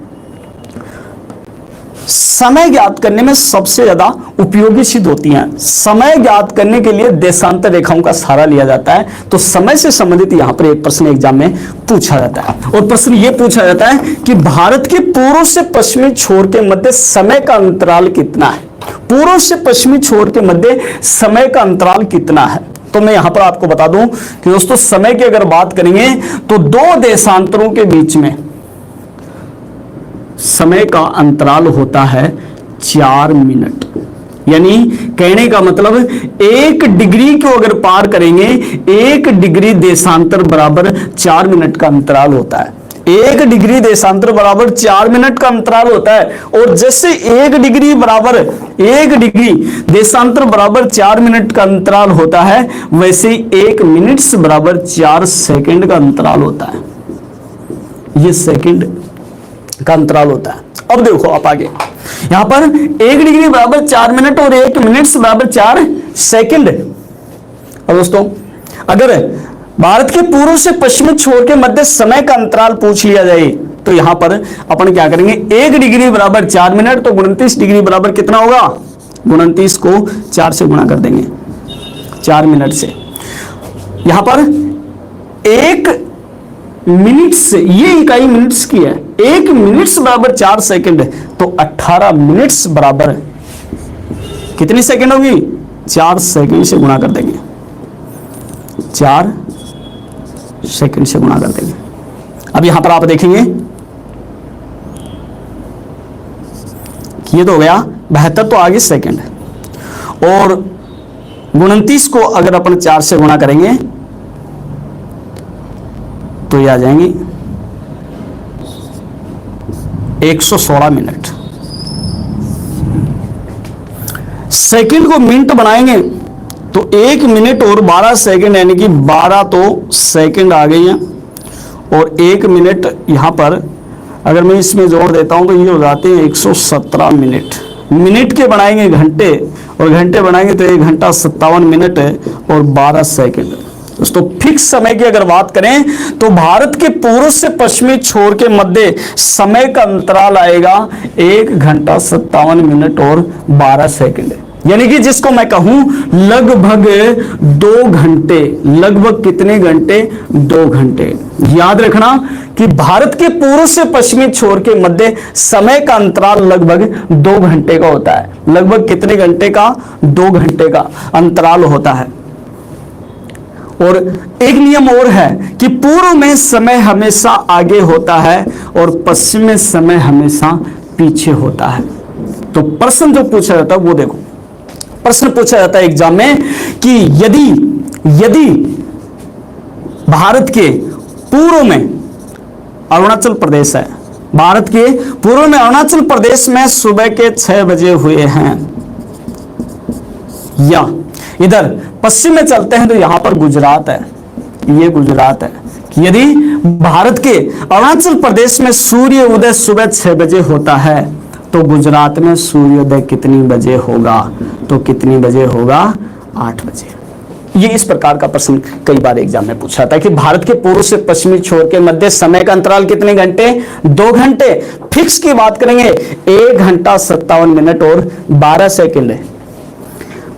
समय ज्ञात करने में सबसे ज्यादा उपयोगी सिद्ध होती हैं। समय ज्ञात करने के लिए देशांतर रेखाओं का सहारा लिया जाता है। तो समय से संबंधित यहां पर एक प्रश्न एग्जाम में पूछा जाता है, और प्रश्न यह पूछा जाता है कि भारत के पूर्व से पश्चिमी छोर के मध्य समय का अंतराल कितना है। पूर्व से पश्चिमी छोर के मध्य समय का अंतराल कितना है। तो मैं यहां पर आपको बता दूं कि दोस्तों समय की अगर बात करेंगे तो दो देशांतरों के बीच में समय का अंतराल होता है 4 मिनट। यानी कहने का मतलब 1 डिग्री को अगर पार करेंगे, 1 डिग्री देशांतर बराबर 4 मिनट का अंतराल होता है। 1 डिग्री देशांतर बराबर 4 मिनट का अंतराल होता है। और जैसे 1 डिग्री बराबर 1 डिग्री देशांतर बराबर 4 मिनट का अंतराल होता है, वैसे 1 मिनट से बराबर 4 सेकंड का अंतराल होता है। ये सेकंड का अंतराल होता है। अब देखो आप आगे, यहां पर 1 डिग्री बराबर 4 मिनट और 1 मिनट से बराबर 4 सेकंड। अब दोस्तों अगर भारत के पूर्व से पश्चिमी छोर के मध्य समय का अंतराल पूछ लिया जाए तो यहां पर अपन क्या करेंगे, 1 डिग्री बराबर 4 मिनट, तो 29 डिग्री बराबर कितना होगा, 29 को 4 से गुणा कर देंगे 4 मिनट से। यहां पर 1 मिनट से, ये इकाई मिनट्स की है, 1 मिनट बराबर 4 सेकंड, तो 18 मिनट्स बराबर कितनी सेकंड होगी, 4 सेकंड से गुणा कर देंगे, 4 सेकंड से गुणा कर देंगे। अब यहां पर आप देखेंगे कि ये तो हो गया 72, तो आगे सेकंड, और 29 को अगर अपन 4 से गुणा करेंगे तो ये आ जाएंगी 116 मिनट। सेकंड को मिनट बनाएंगे तो 1 मिनट और 12 सेकंड, यानी कि 12 तो सेकंड आ गई हैं, और 1 मिनट यहां पर अगर मैं इसमें जोड़ देता हूं तो ये हो जाते हैं 117 मिनट। मिनट के बनाएंगे घंटे, और घंटे बनाएंगे तो 1 घंटा 57 मिनट और 12 सेकंड। दोस्तों फिक्स समय की अगर बात करें तो भारत के पूर्व से पश्चिमी छोर के मध्य समय का अंतराल आएगा 1 घंटा 57 मिनट और 12 सेकंड, यानी कि जिसको मैं कहूं लगभग 2 घंटे। लगभग कितने घंटे, 2 घंटे। याद रखना कि भारत के पूर्व से पश्चिमी छोर के मध्य समय का अंतराल लगभग 2 घंटे का होता है। लगभग कितने घंटे का, 2 घंटे का अंतराल होता है। और एक नियम और है कि पूर्व में समय हमेशा आगे होता है और पश्चिम में समय हमेशा पीछे होता है। तो प्रश्न जो पूछा जाता है वो देखो, प्रश्न पूछा जाता है एग्जाम में कि यदि भारत के पूर्व में अरुणाचल प्रदेश है, भारत के पूर्व में अरुणाचल प्रदेश में सुबह के 6 बजे हुए हैं, या इधर पश्चिम में चलते हैं तो यहां पर गुजरात है, ये गुजरात है। यदि भारत के अरुणाचल प्रदेश में सूर्य उदय सुबह 6 बजे होता है तो गुजरात में सूर्योदय कितनी बजे होगा, तो कितनी बजे होगा, 8 बजे। ये इस प्रकार का प्रश्न कई बार एग्जाम में पूछा था कि भारत के पूर्व से पश्चिमी छोर के मध्य समय का अंतराल कितने घंटे, 2 घंटे। फिक्स की बात करेंगे 1 घंटा 57 मिनट और 12 सेकंड है।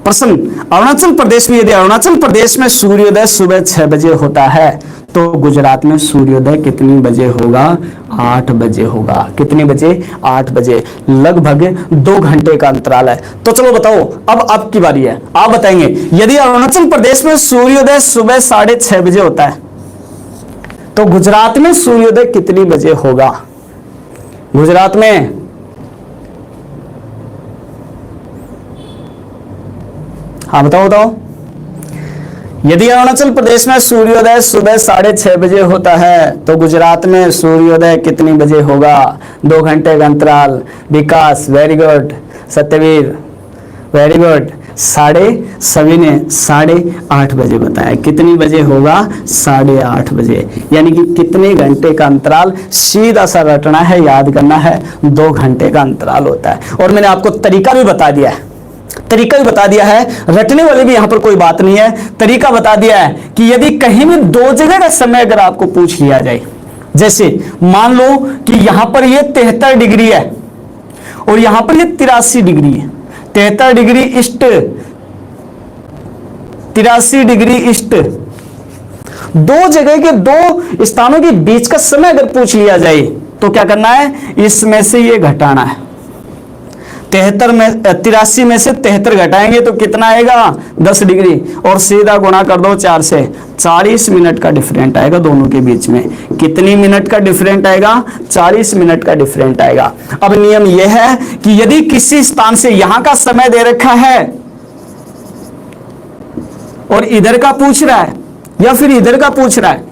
प्रश्न, अरुणाचल प्रदेश में, यदि अरुणाचल प्रदेश में सूर्योदय सुबह 6 बजे होता है तो गुजरात में सूर्योदय कितनी बजे होगा, 8 बजे होगा। कितने बजे, 8 बजे। लगभग 2 घंटे का अंतराल है। तो चलो बताओ, अब आपकी बारी है, आप बताएंगे यदि अरुणाचल प्रदेश में सूर्योदय सुबह 6:30 बजे होता है तो गुजरात में सूर्योदय कितनी बजे होगा। गुजरात में हाँ बताओ बताओ, यदि अरुणाचल प्रदेश में सूर्योदय सुबह 6:30 बजे होता है तो गुजरात में सूर्योदय कितनी बजे होगा? 2 घंटे का अंतराल। Vikas very good, Satyavir very good. सभी ने 8:30 बजे बताया। कितनी बजे होगा? 8:30 बजे। यानी कि कितने घंटे का अंतराल? सीधा सा रटना है, याद करना है, 2 घंटे का अंतराल होता है। और मैंने आपको तरीका भी बता दिया है, तरीका भी बता दिया है, रटने वाली भी यहां पर कोई बात नहीं है। तरीका बता दिया है कि यदि कहीं भी 2 जगह का समय अगर आपको पूछ लिया जाए, जैसे मान लो कि यहां पर ये 73 डिग्री है और यहां पर ये 83 डिग्री है। 73 डिग्री ईस्ट, 83 डिग्री ईस्ट, 2 जगह के 2 स्थानों के बीच का समय अगर पूछ लिया जाए तो क्या करना है? इसमें से ये घटाना है। 83 में से 73 घटाएंगे तो कितना आएगा? 10 डिग्री, और सीधा गुणा कर दो 4 से। 40 मिनट का डिफरेंट आएगा दोनों के बीच में। कितनी मिनट का डिफरेंट आएगा? 40 मिनट का डिफरेंट आएगा। अब नियम यह है कि यदि किसी स्थान से यहां का समय दे रखा है और इधर का पूछ रहा है या फिर इधर का पूछ रहा है,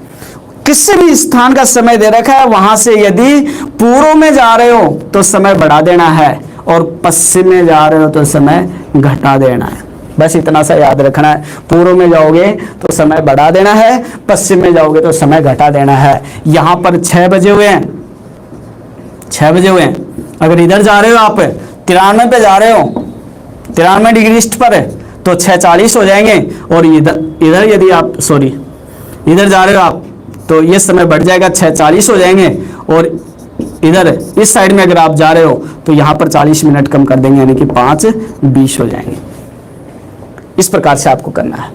किसी भी स्थान का समय दे रखा है, वहां से यदि पूर्व में जा रहे हो तो समय बढ़ा देना है और पश्चिम में जा रहे हो तो समय घटा देना है। बस इतना सा याद रखना है। पूर्व में जाओगे तो समय बढ़ा देना है, पश्चिम में जाओगे तो समय घटा देना है। यहां पर 6 बजे हुए हैं, 6 बजे हुए हैं। अगर इधर जा रहे हो आप 93 पे जा रहे हो, 93 डिग्री ईस्ट पर है तो 6:40 हो जाएंगे। और इधर यदि आप इधर जा रहे हो आप तो ये समय बढ़ जाएगा, 6:40 हो जाएंगे। और इधर इस साइड में अगर आप जा रहे हो तो यहां पर 40 मिनट कम कर देंगे, यानी कि 5:20 हो जाएंगे। इस प्रकार से आपको करना है,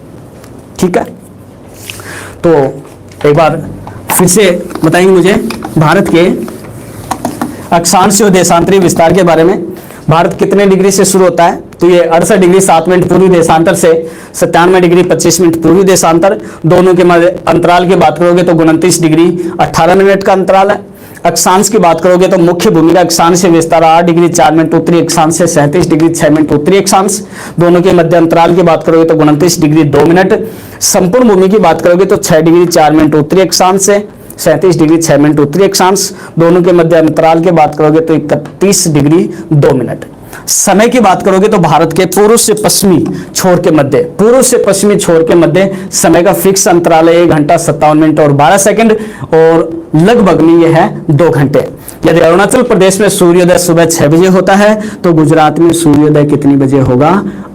ठीक है। तो एक बार फिर से बताएंगे मुझे भारत के अक्षांश और देशांतरी विस्तार के बारे में। भारत कितने डिग्री से शुरू होता है? तो ये 68 डिग्री 7 मिनट पूर्वी देशांतर से 97 डिग्री 25 मिनट पूर्वी देशांतर। दोनों के मध्य अंतराल की बात करोगे तो 29 डिग्री 18 मिनट का अंतराल है। अक्षांश की बात करोगे तो मुख्य भूमि का अक्षांश से विस्तार 8 डिग्री 4 मिनट उत्तरी अक्षांश से 37 डिग्री 6 मिनट उत्तरी अक्षांश। दोनों के मध्य अंतराल की बात करोगे तो 29 डिग्री 2 मिनट। संपूर्ण भूमि की बात करोगे तो 6 डिग्री 4 मिनट उत्तरी अक्षांश से 37 डिग्री 6 मिनट उत्तरी अक्षांश। दोनों के मध्य अंतराल की बात करोगे तो 31 डिग्री 2 मिनट। समय की बात करोगे तो भारत के पूर्व से पश्चिमी छोर के मध्य, पूर्व से पश्चिमी छोर के मध्य समय का फिक्स अंतराल है 1 घंटा 57 मिनट और 12 सेकंड, और लगभग में यह है 2 घंटे। यदि अरुणाचल प्रदेश में सूर्योदय सुबह 6 बजे होता है तो गुजरात में सूर्योदय कितनी बजे होगा?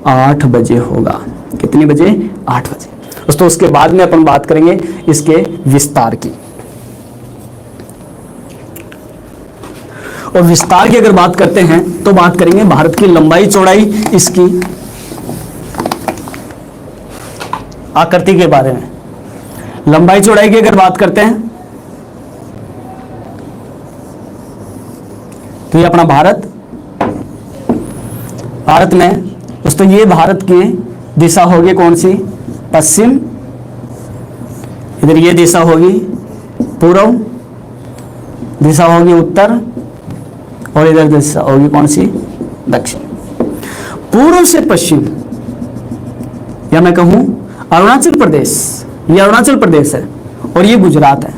8 बजे होगा। कितनी बजे? 8 बजे। दोस्तों उसके बाद में अपन बात करेंगे इसके विस्तार की। और विस्तार की अगर बात करते हैं तो बात करेंगे भारत की लंबाई चौड़ाई, इसकी आकृति के बारे में। लंबाई चौड़ाई की अगर बात करते हैं तो ये अपना भारत में दोस्तों ये भारत की दिशा होगी कौन सी? पश्चिम। इधर ये दिशा होगी पूर्व, दिशा होगी उत्तर, और इधर दिशा होगी कौन सी? दक्षिण। पूर्व से पश्चिम, या मैं कहूं अरुणाचल प्रदेश, ये अरुणाचल प्रदेश है और ये गुजरात है।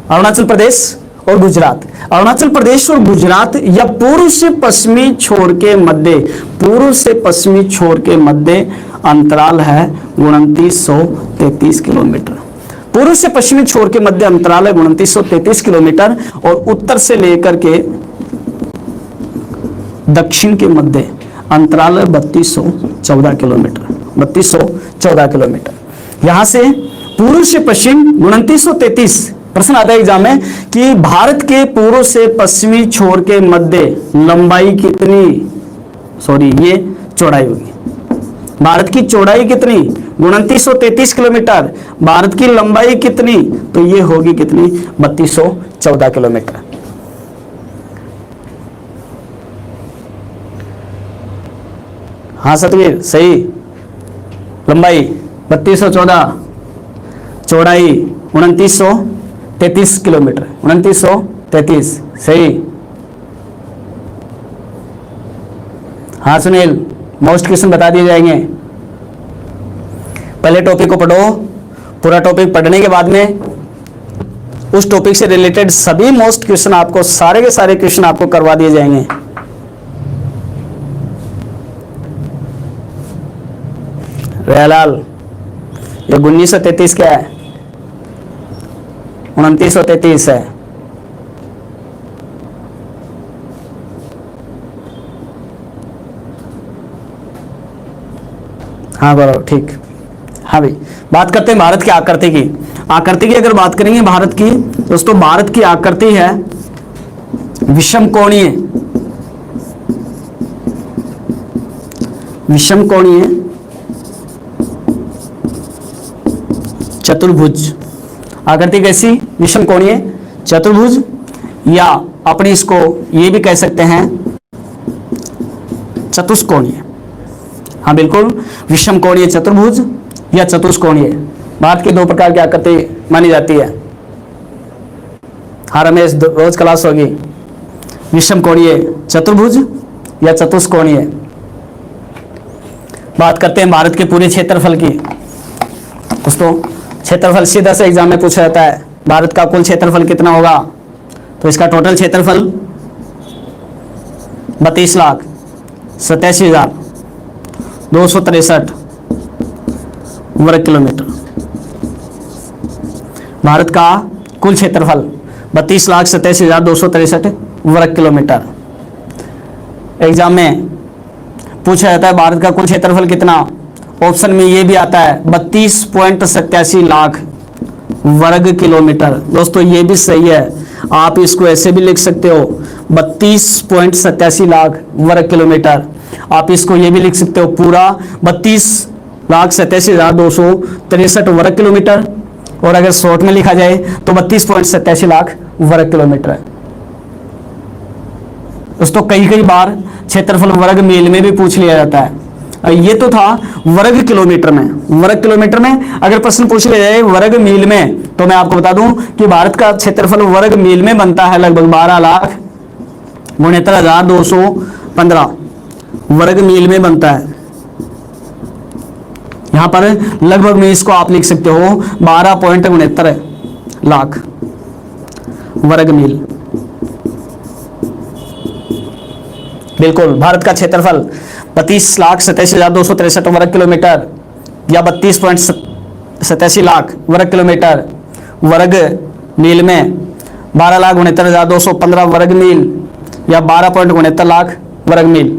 अरुणाचल प्रदेश और गुजरात, अरुणाचल प्रदेश और गुजरात या पूर्व से पश्चिमी छोर के मध्य, पूर्व से पश्चिमी छोर के मध्य अंतराल है 2933 किलोमीटर। पूर्व से पश्चिमी छोर के मध्य अंतराल है 2933 किलोमीटर, और उत्तर से लेकर के दक्षिण के मध्य अंतराल है 3214 किलोमीटर। 3214 किलोमीटर। यहां से पूर्व से पश्चिम 2933। प्रश्न आता है एग्जाम में कि भारत के पूर्व से पश्चिमी छोर के मध्य लंबाई कितनी, ये चौड़ाई होगी। भारत की चौड़ाई कितनी? 2933 किलोमीटर। भारत की लंबाई कितनी? तो ये होगी कितनी? 3214 किलोमीटर। हाँ सतवीर सही। लंबाई 3214, चौड़ाई 2933 किलोमीटर। 2933 सही। हाँ सुनील, मोस्ट क्वेश्चन बता दिए जाएंगे। पहले टॉपिक को पढ़ो, पूरा टॉपिक पढ़ने के बाद में उस टॉपिक से रिलेटेड सभी मोस्ट क्वेश्चन आपको, सारे के सारे क्वेश्चन आपको करवा दिए जाएंगे। रेलाल, ये 1933 क्या है? 2933 है। हाँ बराबर, ठीक। हाँ भाई, बात करते हैं भारत की आकृति की। आकृति की अगर बात करेंगे भारत की दोस्तों, भारत की आकृति है विषम कोणीय, विषम कोणीय चतुर्भुज। आकृति कैसी? विषम कोणीय चतुर्भुज, या अपने इसको ये भी कह सकते हैं चतुष्कोणीय। हाँ बिल्कुल, विषम कोणीय चतुर्भुज या चतुष्कोणीय। भारत की दो प्रकार की आकृति मानी जाती है। हाँ रमेश, रोज क्लास होगी। विषम कोणीय चतुर्भुज या चतुष्कोणीय। बात करते हैं भारत के पूरे क्षेत्रफल की दोस्तों। क्षेत्रफल सीधा से एग्जाम में पूछा जाता है, भारत का कुल क्षेत्रफल कितना होगा? तो इसका टोटल क्षेत्रफल 32,87,263 वर्ग किलोमीटर। भारत का कुल क्षेत्रफल 32,87,263 वर्ग किलोमीटर। एग्जाम में पूछा जाता है भारत का कुल क्षेत्रफल कितना? ऑप्शन में ये भी आता है 32.87 लाख वर्ग किलोमीटर। दोस्तों ये भी सही है, आप इसको ऐसे भी लिख सकते हो 32.87 लाख वर्ग किलोमीटर। आप इसको ये भी लिख सकते हो पूरा 32,87,263 वर्ग किलोमीटर, और अगर शॉर्ट में लिखा जाए तो 32.87 लाख वर्ग किलोमीटर है। दोस्तों कई कई बार क्षेत्रफल वर्ग मील में भी पूछ लिया जाता है। ये तो था वर्ग किलोमीटर में। वर्ग किलोमीटर में अगर प्रश्न पूछ लिया जाए वर्ग मील में, तो मैं आपको बता दूं कि भारत का क्षेत्रफल वर्ग मील में बनता है लगभग 12,69,215 वर्ग मील में बनता है। यहां पर लगभग में इसको आप लिख सकते हो 12.69 लाख वर्ग मील। बिल्कुल, भारत का क्षेत्रफल 32,87,263 वर्ग किलोमीटर या 32.87 लाख वर्ग किलोमीटर वर्ग मील में 12,69,215 वर्ग मील या 12.69 लाख वर्ग मील।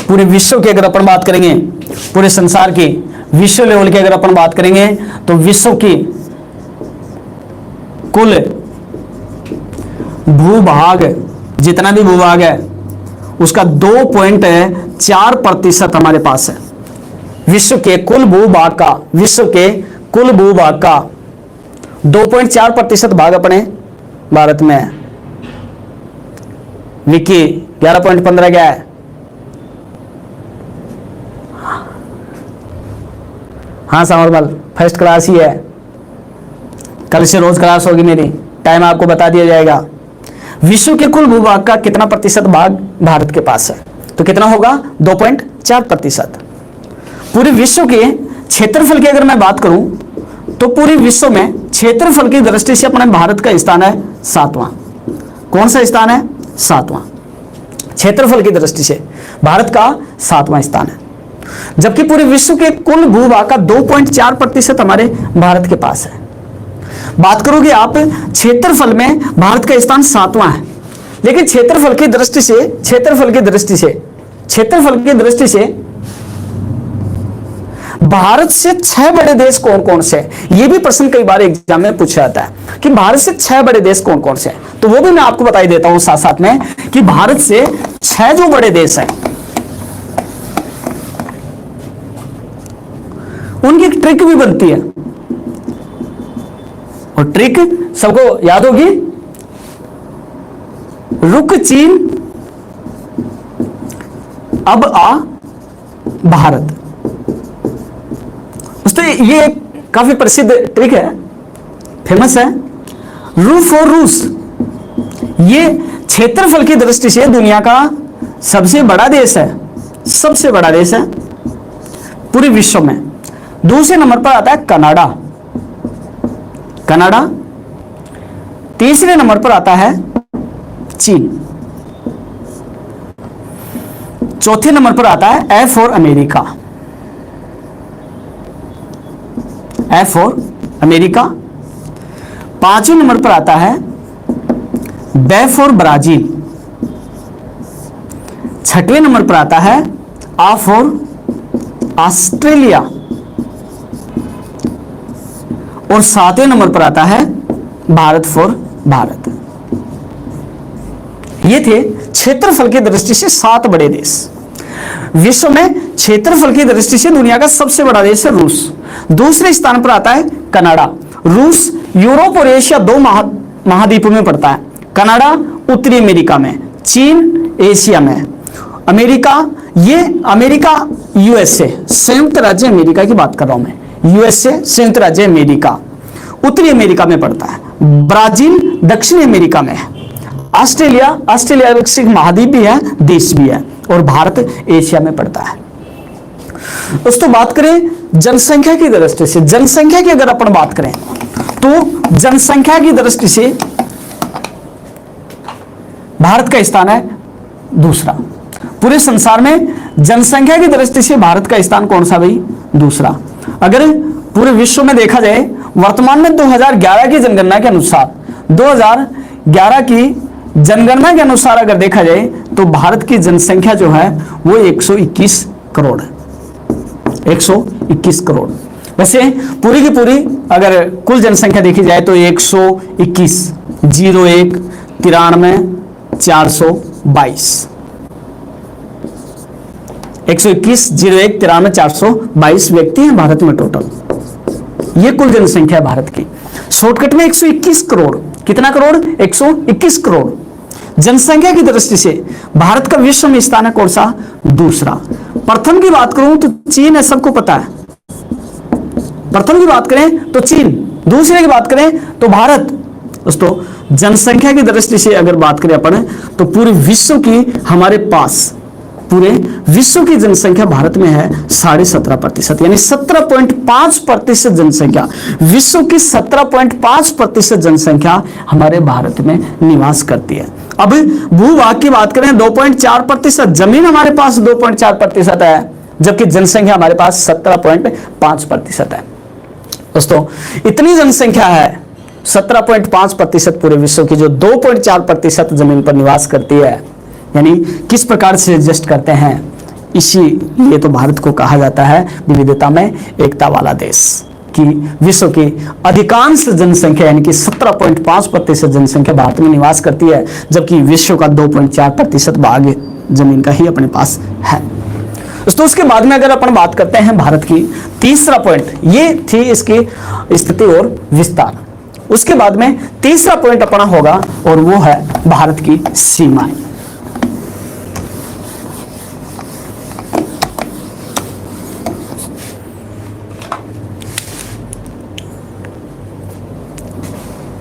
पूरे विश्व की अगर अपन बात करेंगे, पूरे संसार की विश्व लेवल की अगर अपन बात करेंगे, तो विश्व की कुल भूभाग, जितना भी भूभाग है उसका 2.4% हमारे पास है। विश्व के कुल भूभाग का, विश्व के कुल भूभाग का 2.4% भाग अपने भारत में है। विकी 11.15 क्या है? हाँ समरमल, फर्स्ट क्लास ही है। कल से रोज क्लास होगी मेरी, टाइम आपको बता दिया जाएगा। विश्व के कुल भूभाग का कितना प्रतिशत भाग भारत के पास है? तो कितना होगा? 2.4%। पूरे विश्व के क्षेत्रफल की अगर मैं बात करूं, तो पूरे विश्व में क्षेत्रफल की दृष्टि से अपने भारत का स्थान है 7वां। कौन सा स्थान है? 7वां। क्षेत्रफल की दृष्टि से भारत का 7वां स्थान है, जबकि पूरे विश्व के कुल भूभाग का 2.4% हमारे भारत के पास है। बात करोगे आप क्षेत्रफल में, भारत का स्थान 7वां है, लेकिन क्षेत्रफल की दृष्टि से भारत से 6 बड़े देश कौन कौन से हैं? यह भी प्रश्न कई बार एग्जाम में पूछा जाता है कि भारत से 6 बड़े देश कौन कौन से हैं। तो वो भी मैं आपको बता ही देता हूं साथ साथ में कि भारत से 6 जो बड़े देश हैं उनकी एक ट्रिक भी बनती है, और ट्रिक सबको याद होगी, रुक चीन अब आ भारत। दोस्तों ये एक काफी प्रसिद्ध ट्रिक है, फेमस है। रू फॉर रूस, ये क्षेत्रफल की दृष्टि से दुनिया का सबसे बड़ा देश है, सबसे बड़ा देश है पूरे विश्व में। दूसरे नंबर पर आता है कनाडा, कनाडा। तीसरे नंबर पर आता है चीन। चौथे नंबर पर आता है A for America, A for America. पांचवें नंबर पर आता है बे फॉर ब्राजील। छठवें नंबर पर आता है आ फॉर ऑस्ट्रेलिया। और सातवें नंबर पर आता है भारत फॉर भारत। ये थे क्षेत्रफल की दृष्टि से 7 बड़े देश। विश्व में क्षेत्रफल की दृष्टि से दुनिया का सबसे बड़ा देश है रूस। दूसरे स्थान पर आता है कनाडा। रूस यूरोप और एशिया 2 महाद्वीपों में पड़ता है। कनाडा उत्तरी अमेरिका में, चीन एशिया में, अमेरिका, ये अमेरिका यूएसए संयुक्त राज्य अमेरिका की बात कर रहा हूं मैं, यूएसए संयुक्त राज्य अमेरिका उत्तरी अमेरिका में पड़ता है। ब्राजील दक्षिणी अमेरिका में है। ऑस्ट्रेलिया, ऑस्ट्रेलिया एक महाद्वीप भी है, देश भी है। और भारत एशिया में पड़ता है। दोस्तों बात करें जनसंख्या की दृष्टि से, जनसंख्या की अगर अपन बात करें तो जनसंख्या की दृष्टि से भारत का स्थान है दूसरा। पूरे संसार में जनसंख्या की दृष्टि से भारत का स्थान कौन सा भाई? दूसरा। अगर पूरे विश्व में देखा जाए वर्तमान में 2011 की जनगणना के अनुसार, 2011 की जनगणना के अनुसार अगर देखा जाए तो भारत की जनसंख्या जो है वो 121 करोड़ है, 121 करोड़। वैसे पूरी की पूरी अगर कुल जनसंख्या देखी जाए तो 121 01 93 422 121 01 93 422 व्यक्ति हैं भारत में टोटल। ये कुल जनसंख्या है भारत की। शॉर्टकट में 121 करोड़। कितना करोड़? 121 करोड़। जनसंख्या की दृष्टि से भारत का विश्व में स्थान है कौन सा? दूसरा। प्रथम की बात करूं तो चीन है, सबको पता है। प्रथम की बात करें तो चीन, दूसरे की बात करें तो भारत। दोस्तों जनसंख्या की दृष्टि से अगर बात करें अपन तो पूरे विश्व की हमारे पास, पूरे विश्व की जनसंख्या भारत में है 17.5%, यानी 17.5% जनसंख्या, विश्व की 17.5% जनसंख्या हमारे भारत में निवास करती है। अब भूभाग की बात करें 2.4%, जमीन हमारे पास 2.4% है, जबकि जनसंख्या हमारे पास 17.5% है। दोस्तों इतनी जनसंख्या है 17.5% पूरे विश्व की, जो 2.4% जमीन पर निवास करती है। यानी किस प्रकार से एडजस्ट करते हैं, इसीलिए तो भारत को कहा जाता है विविधता में एकता वाला देश, कि विश्व की अधिकांश जनसंख्या यानी कि 17.5% जनसंख्या भारत में निवास करती है, जबकि विश्व का 2.4% भाग जमीन का ही अपने पास है। दोस्तों उसके बाद में अगर अपन बात करते हैं भारत की, तीसरा पॉइंट ये थी इसकी स्थिति और विस्तार। उसके बाद में तीसरा पॉइंट अपना होगा और वो है भारत की सीमाएं।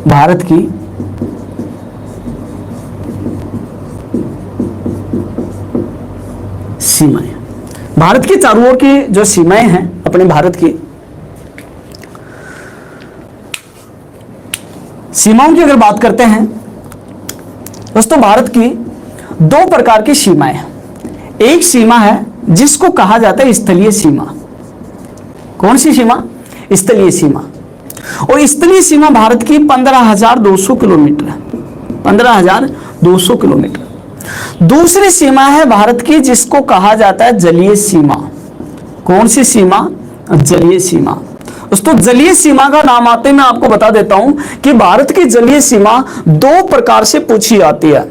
भारत की सीमाएं, भारत की चारों ओर की जो सीमाएं हैं अपने भारत की, सीमाओं की अगर बात करते हैं दोस्तों, भारत की 2 प्रकार की सीमाएं हैं। एक सीमा है जिसको कहा जाता है स्थलीय सीमा। कौन सी सीमा? स्थलीय सीमा। और स्थलीय सीमा भारत की 15,200 किलोमीटर है, 15,200 किलोमीटर। दूसरी सीमा है भारत की जिसको कहा जाता है जलीय सीमा। कौन सी सीमा? जलीय सीमा। दोस्तों जलीय सीमा का नाम आते मैं आपको बता देता हूं कि भारत की जलीय सीमा 2 प्रकार से पूछी जाती है,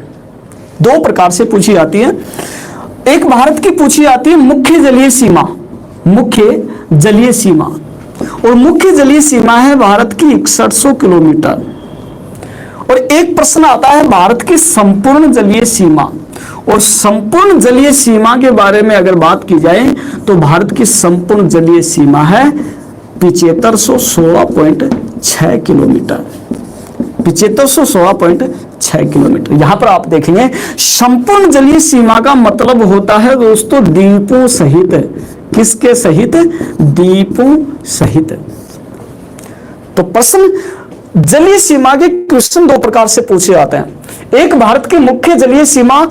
2 प्रकार से पूछी जाती है। एक भारत की पूछी जाती है मुख्य जलीय सीमा, मुख्य जलीय सीमा, और मुख्य जलीय सीमा है भारत की 6100 किलोमीटर। और एक प्रश्न आता है भारत की संपूर्ण जलीय सीमा, और संपूर्ण जलीय सीमा के बारे में अगर बात की जाए तो भारत की संपूर्ण जलीय सीमा है 7516.6 किलोमीटर, 7516.6 किलोमीटर। यहां पर आप देखेंगे संपूर्ण जलीय सीमा का मतलब होता है दोस्तों द्वीपों सहित, किसके सहित? द्वीपों सहित। तो प्रश्न जलीय सीमा के क्वेश्चन दो प्रकार से पूछे जाते हैं। एक, भारत की मुख्य जलीय सीमा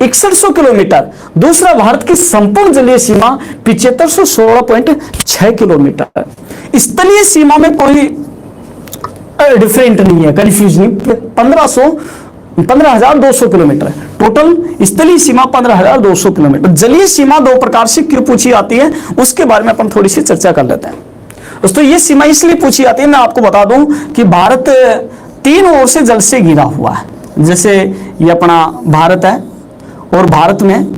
6100 किलोमीटर, दूसरा भारत की संपूर्ण जलीय सीमा 7516.6 किलोमीटर। स्थलीय सीमा में कोई डिफरेंट नहीं है, कंफ्यूज नहीं। 15,200 किलोमीटर टोटल स्थलीय सीमा, 15,200 किलोमीटर। जलीय सीमा दो प्रकार से क्यों पूछी जाती है उसके बारे में अपन थोड़ी सी चर्चा कर लेते हैं। दोस्तों ये सीमा इसलिए पूछी जाती है, मैं आपको बता दूं कि भारत तीन ओर से जल से घिरा हुआ है। जैसे ये अपना भारत है और भारत में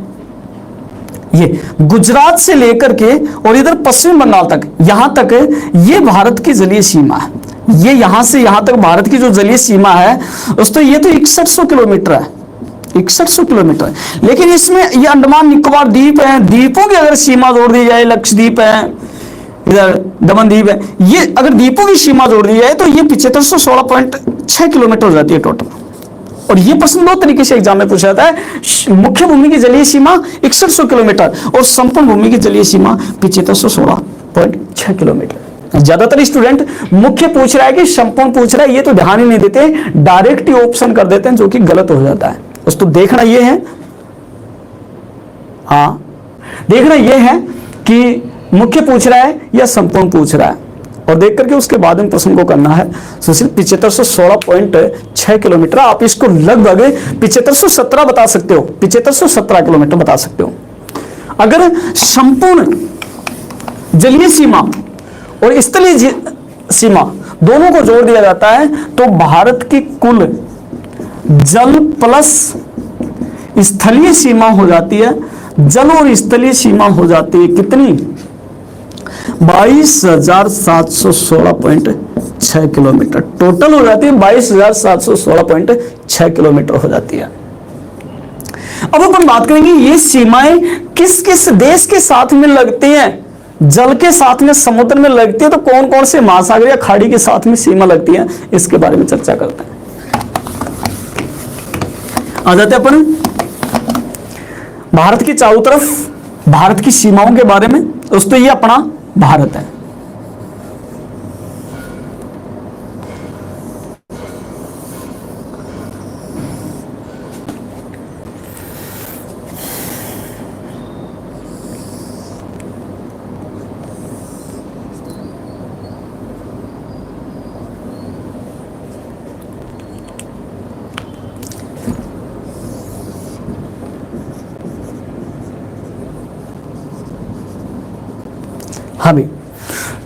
ये गुजरात से लेकर के और इधर पश्चिम बंगाल तक, यहां तक ये भारत की जलीय सीमा है। ये यहां से यहां तक भारत की जो जलीय सीमा है दोस्तों, ये तो 6100 किलोमीटर है, 6100 किलोमीटर। लेकिन इसमें ये अंडमान निकोबार द्वीप है, द्वीपों की अगर सीमा जोड़ दी जाए, लक्षद्वीप है, इधर दमन द्वीप है, ये अगर द्वीपों की सीमा जोड़ दी जाए तो ये 7516.6 किलोमीटर हो जाती है टोटल। और ये प्रश्न दो तरीके से एग्जाम में पूछा जाता है। मुख्य भूमि की जलीय सीमा 6100 किलोमीटर और संपूर्ण भूमि की जलीय सीमा 7516.6 किलोमीटर। ज्यादातर स्टूडेंट मुख्य पूछ रहा है कि संपूर्ण पूछ रहा है, ये तो ध्यान ही नहीं देते, डायरेक्ट ही ऑप्शन कर देते हैं, जो कि गलत हो जाता है। दोस्तों देखना ये है, हाँ देखना ये है कि मुख्य पूछ रहा है या संपूर्ण पूछ रहा है, और देख करके उसके बाद में प्रश्न को करना है। तो सिर्फ 7516.6 किलोमीटर, आप इसको लगभग 7517 बता सकते हो, 7517 किलोमीटर बता सकते हो। अगर संपूर्ण जलीय सीमा और स्थलीय सीमा दोनों को जोड़ दिया जाता है तो भारत की कुल जल प्लस स्थलीय सीमा हो जाती है, जल और स्थलीय सीमा हो जाती है कितनी? 22,716.6 किलोमीटर टोटल हो जाती है, 22,716.6 किलोमीटर हो जाती है। अब अपन बात करेंगे ये सीमाएं किस किस देश के साथ में लगती हैं। जल के साथ में, समुद्र में लगती है तो कौन कौन से महासागर या खाड़ी के साथ में सीमा लगती है, इसके बारे में चर्चा करते हैं। आ जाते हैं अपन भारत की चारों तरफ भारत की सीमाओं के बारे में। दोस्तों ये अपना भारत है, हाँ भी।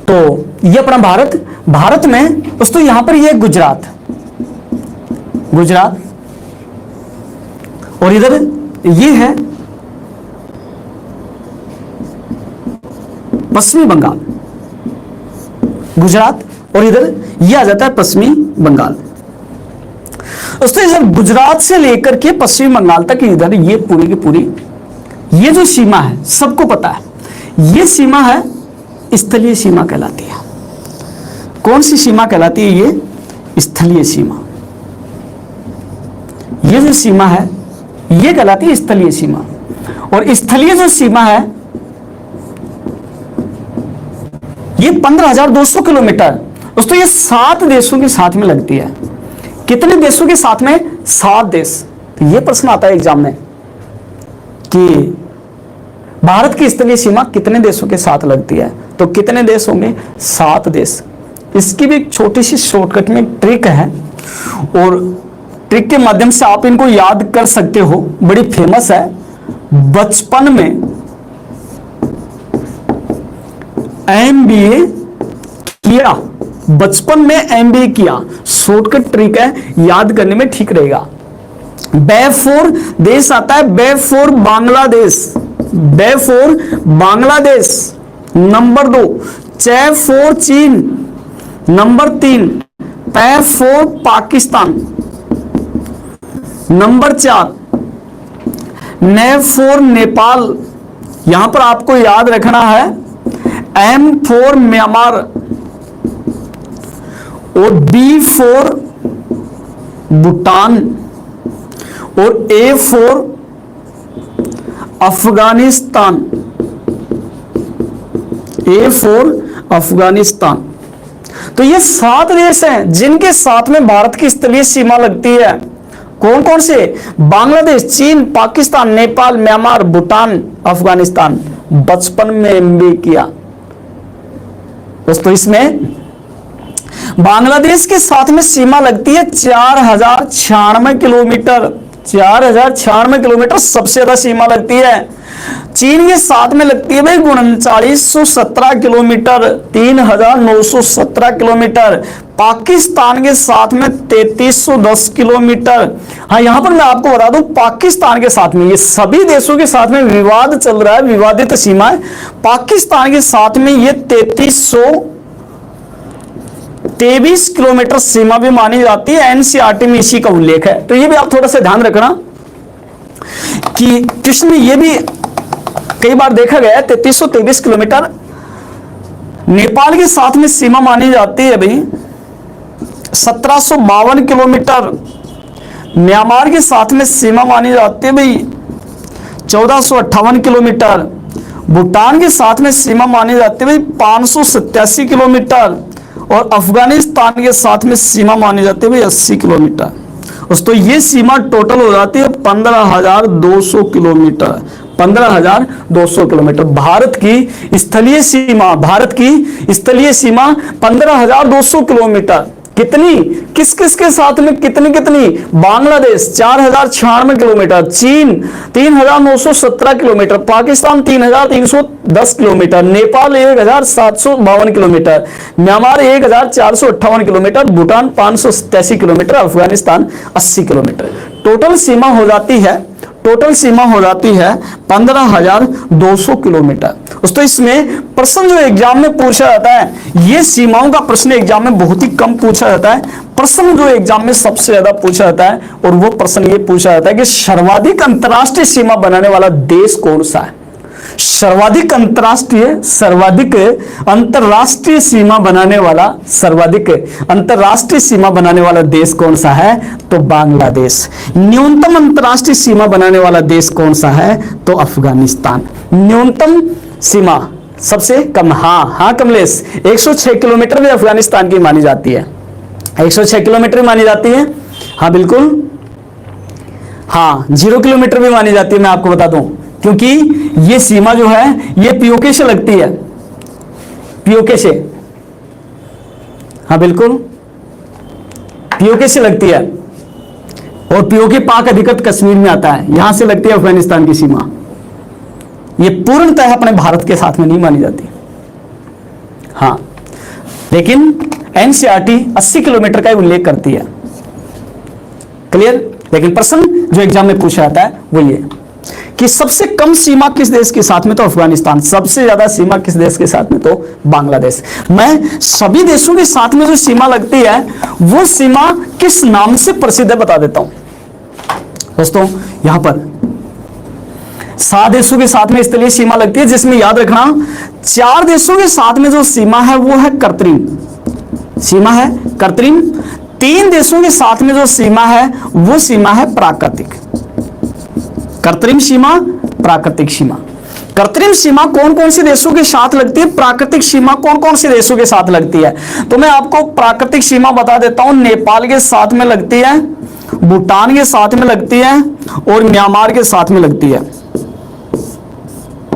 तो ये अपना भारत, भारत में दोस्तों यहां पर ये गुजरात, गुजरात और इधर ये है पश्चिमी बंगाल, गुजरात और इधर ये आ जाता है पश्चिमी बंगाल। दोस्तों इधर गुजरात से लेकर के पश्चिमी बंगाल तक इधर ये पूरी की पूरी ये जो सीमा है सबको पता है, ये सीमा है स्थलीय सीमा कहलाती है। कौन सी सीमा कहलाती है? ये स्थलीय सीमा। ये जो सीमा है ये कहलाती है स्थलीय सीमा। और स्थलीय जो सीमा है ये 15,200 किलोमीटर दोस्तों ये 7 देशों के साथ में लगती है। कितने देशों के साथ में? 7 देश। तो ये प्रश्न आता है एग्जाम में कि भारत की स्थलीय सीमा कितने देशों के साथ लगती है, तो कितने देश होंगे? 7 देश। इसकी भी एक छोटी सी शॉर्टकट में ट्रिक है और ट्रिक के माध्यम से आप इनको याद कर सकते हो, बड़ी फेमस है। बचपन में एमबीए किया, बचपन में एमबीए किया, शॉर्टकट ट्रिक है, याद करने में ठीक रहेगा। बे4 देश आता है, बे4 बांग्लादेश, बे4 बांग्लादेश नंबर 2, चे4 चीन नंबर 3, पे4 पाकिस्तान नंबर 4, ने4 नेपाल। यहां पर आपको याद रखना है M4 म्यांमार और B4 भूटान और A4 Afghanistan A for Afghanistan. तो ये 7 देश हैं जिनके साथ में भारत की स्थलीय सीमा लगती है। कौन कौन से? बांग्लादेश, चीन, पाकिस्तान, नेपाल, म्यांमार, भूटान, अफगानिस्तान। बचपन में एमबीए किया दोस्तों। इसमें बांग्लादेश के साथ में सीमा लगती है 4096 किलोमीटर। 4096 किलोमीटर सबसे ज्यादा सीमा लगती है। चीन के साथ में लगती है भाई 3917 किलोमीटर, 3917 किलोमीटर। पाकिस्तान के साथ में 3310 किलोमीटर। हाँ, यहां पर मैं आपको बता दूं, पाकिस्तान के साथ में, ये सभी देशों के साथ में विवाद चल रहा है, विवादित सीमा है। पाकिस्तान के साथ में ये 3323 किलोमीटर सीमा भी मानी जाती है। एनसीईआरटी में इसी का उल्लेख है। तो ये भी आप थोड़ा सा ध्यान रखना कि कृष्ण में ये भी कई बार देखा गया है। 3323 किलोमीटर नेपाल के साथ में सीमा मानी जाती है भाई 1752 किलोमीटर। म्यांमार के साथ में सीमा मानी जाती है भाई 1458 किलोमीटर। भूटान के साथ में सीमा मानी जाती है भाई 587 किलोमीटर। और अफगानिस्तान के साथ में सीमा मानी जाती है भाई 80 किलोमीटर। दोस्तों ये सीमा टोटल हो जाती है 15,200 किलोमीटर। 15,200 किलोमीटर भारत की स्थलीय सीमा, भारत की स्थलीय सीमा 15,200 किलोमीटर। कितनी, किस किस के साथ में कितनी कितनी? बांग्लादेश 4096 किलोमीटर, चीन 3917 kilometre, Pakistan 3310 kilometre, Nepal 1752 kilometre, Myanmar 1458 kilometre, Bhutan 587 kilometre, Afghanistan 80 kilometre. Total सीमा हो जाती है, टोटल सीमा हो जाती है 15,200 किलोमीटर। दोस्तों इसमें प्रश्न जो एग्जाम में पूछा जाता है, ये सीमाओं का प्रश्न एग्जाम में बहुत ही कम पूछा जाता है। प्रश्न जो एग्जाम में सबसे ज्यादा पूछा जाता है और वो प्रश्न ये पूछा जाता है कि सर्वाधिक अंतरराष्ट्रीय सीमा बनाने वाला देश कौन सा है। सर्वाधिक अंतरराष्ट्रीय सीमा बनाने वाला, सर्वाधिक अंतरराष्ट्रीय सीमा बनाने वाला देश कौन सा है? तो बांग्लादेश। न्यूनतम अंतरराष्ट्रीय सीमा बनाने वाला देश कौन सा है? तो अफगानिस्तान। न्यूनतम सीमा सबसे कम, हाँ कमलेश, 106 किलोमीटर भी अफगानिस्तान की मानी जाती है। 106 किलोमीटर मानी जाती है, हाँ बिल्कुल। हाँ 0 किलोमीटर भी मानी जाती है, मैं आपको बता दूं, क्योंकि ये सीमा जो है ये पीओके से लगती है, पीओके से, हाँ बिल्कुल पीओके से लगती है। और पीओके पाक अधिकृत कश्मीर में आता है, यहां से लगती है अफगानिस्तान की सीमा। ये पूर्णतः अपने भारत के साथ में नहीं मानी जाती, हाँ, लेकिन एनसीईआरटी 80 किलोमीटर का उल्लेख करती है। क्लियर? लेकिन प्रश्न जो एग्जाम में पूछा जाता है वो ये कि सबसे कम सीमा किस देश के साथ में? तो अफगानिस्तान। सबसे ज्यादा सीमा किस देश के साथ में? तो बांग्लादेश। मैं सभी देशों के साथ में जो सीमा लगती है वो सीमा किस नाम से प्रसिद्ध है बता देता हूं दोस्तों। यहां पर 7 देशों के साथ में स्थलीय सीमा लगती है, जिसमें याद रखना 4 देशों के साथ में जो सीमा है वो है कृत्रिम सीमा है, कृत्रिम। 3 देशों के साथ में जो सीमा है वो सीमा है प्राकृतिक। कृत्रिम सीमा, प्राकृतिक सीमा। कृत्रिम सीमा कौन कौन से देशों के साथ लगती है? प्राकृतिक सीमा कौन कौन से देशों के साथ लगती है? तो मैं आपको प्राकृतिक सीमा बता देता हूं। नेपाल के साथ में लगती है, भूटान के साथ में लगती है और म्यांमार के साथ में लगती है,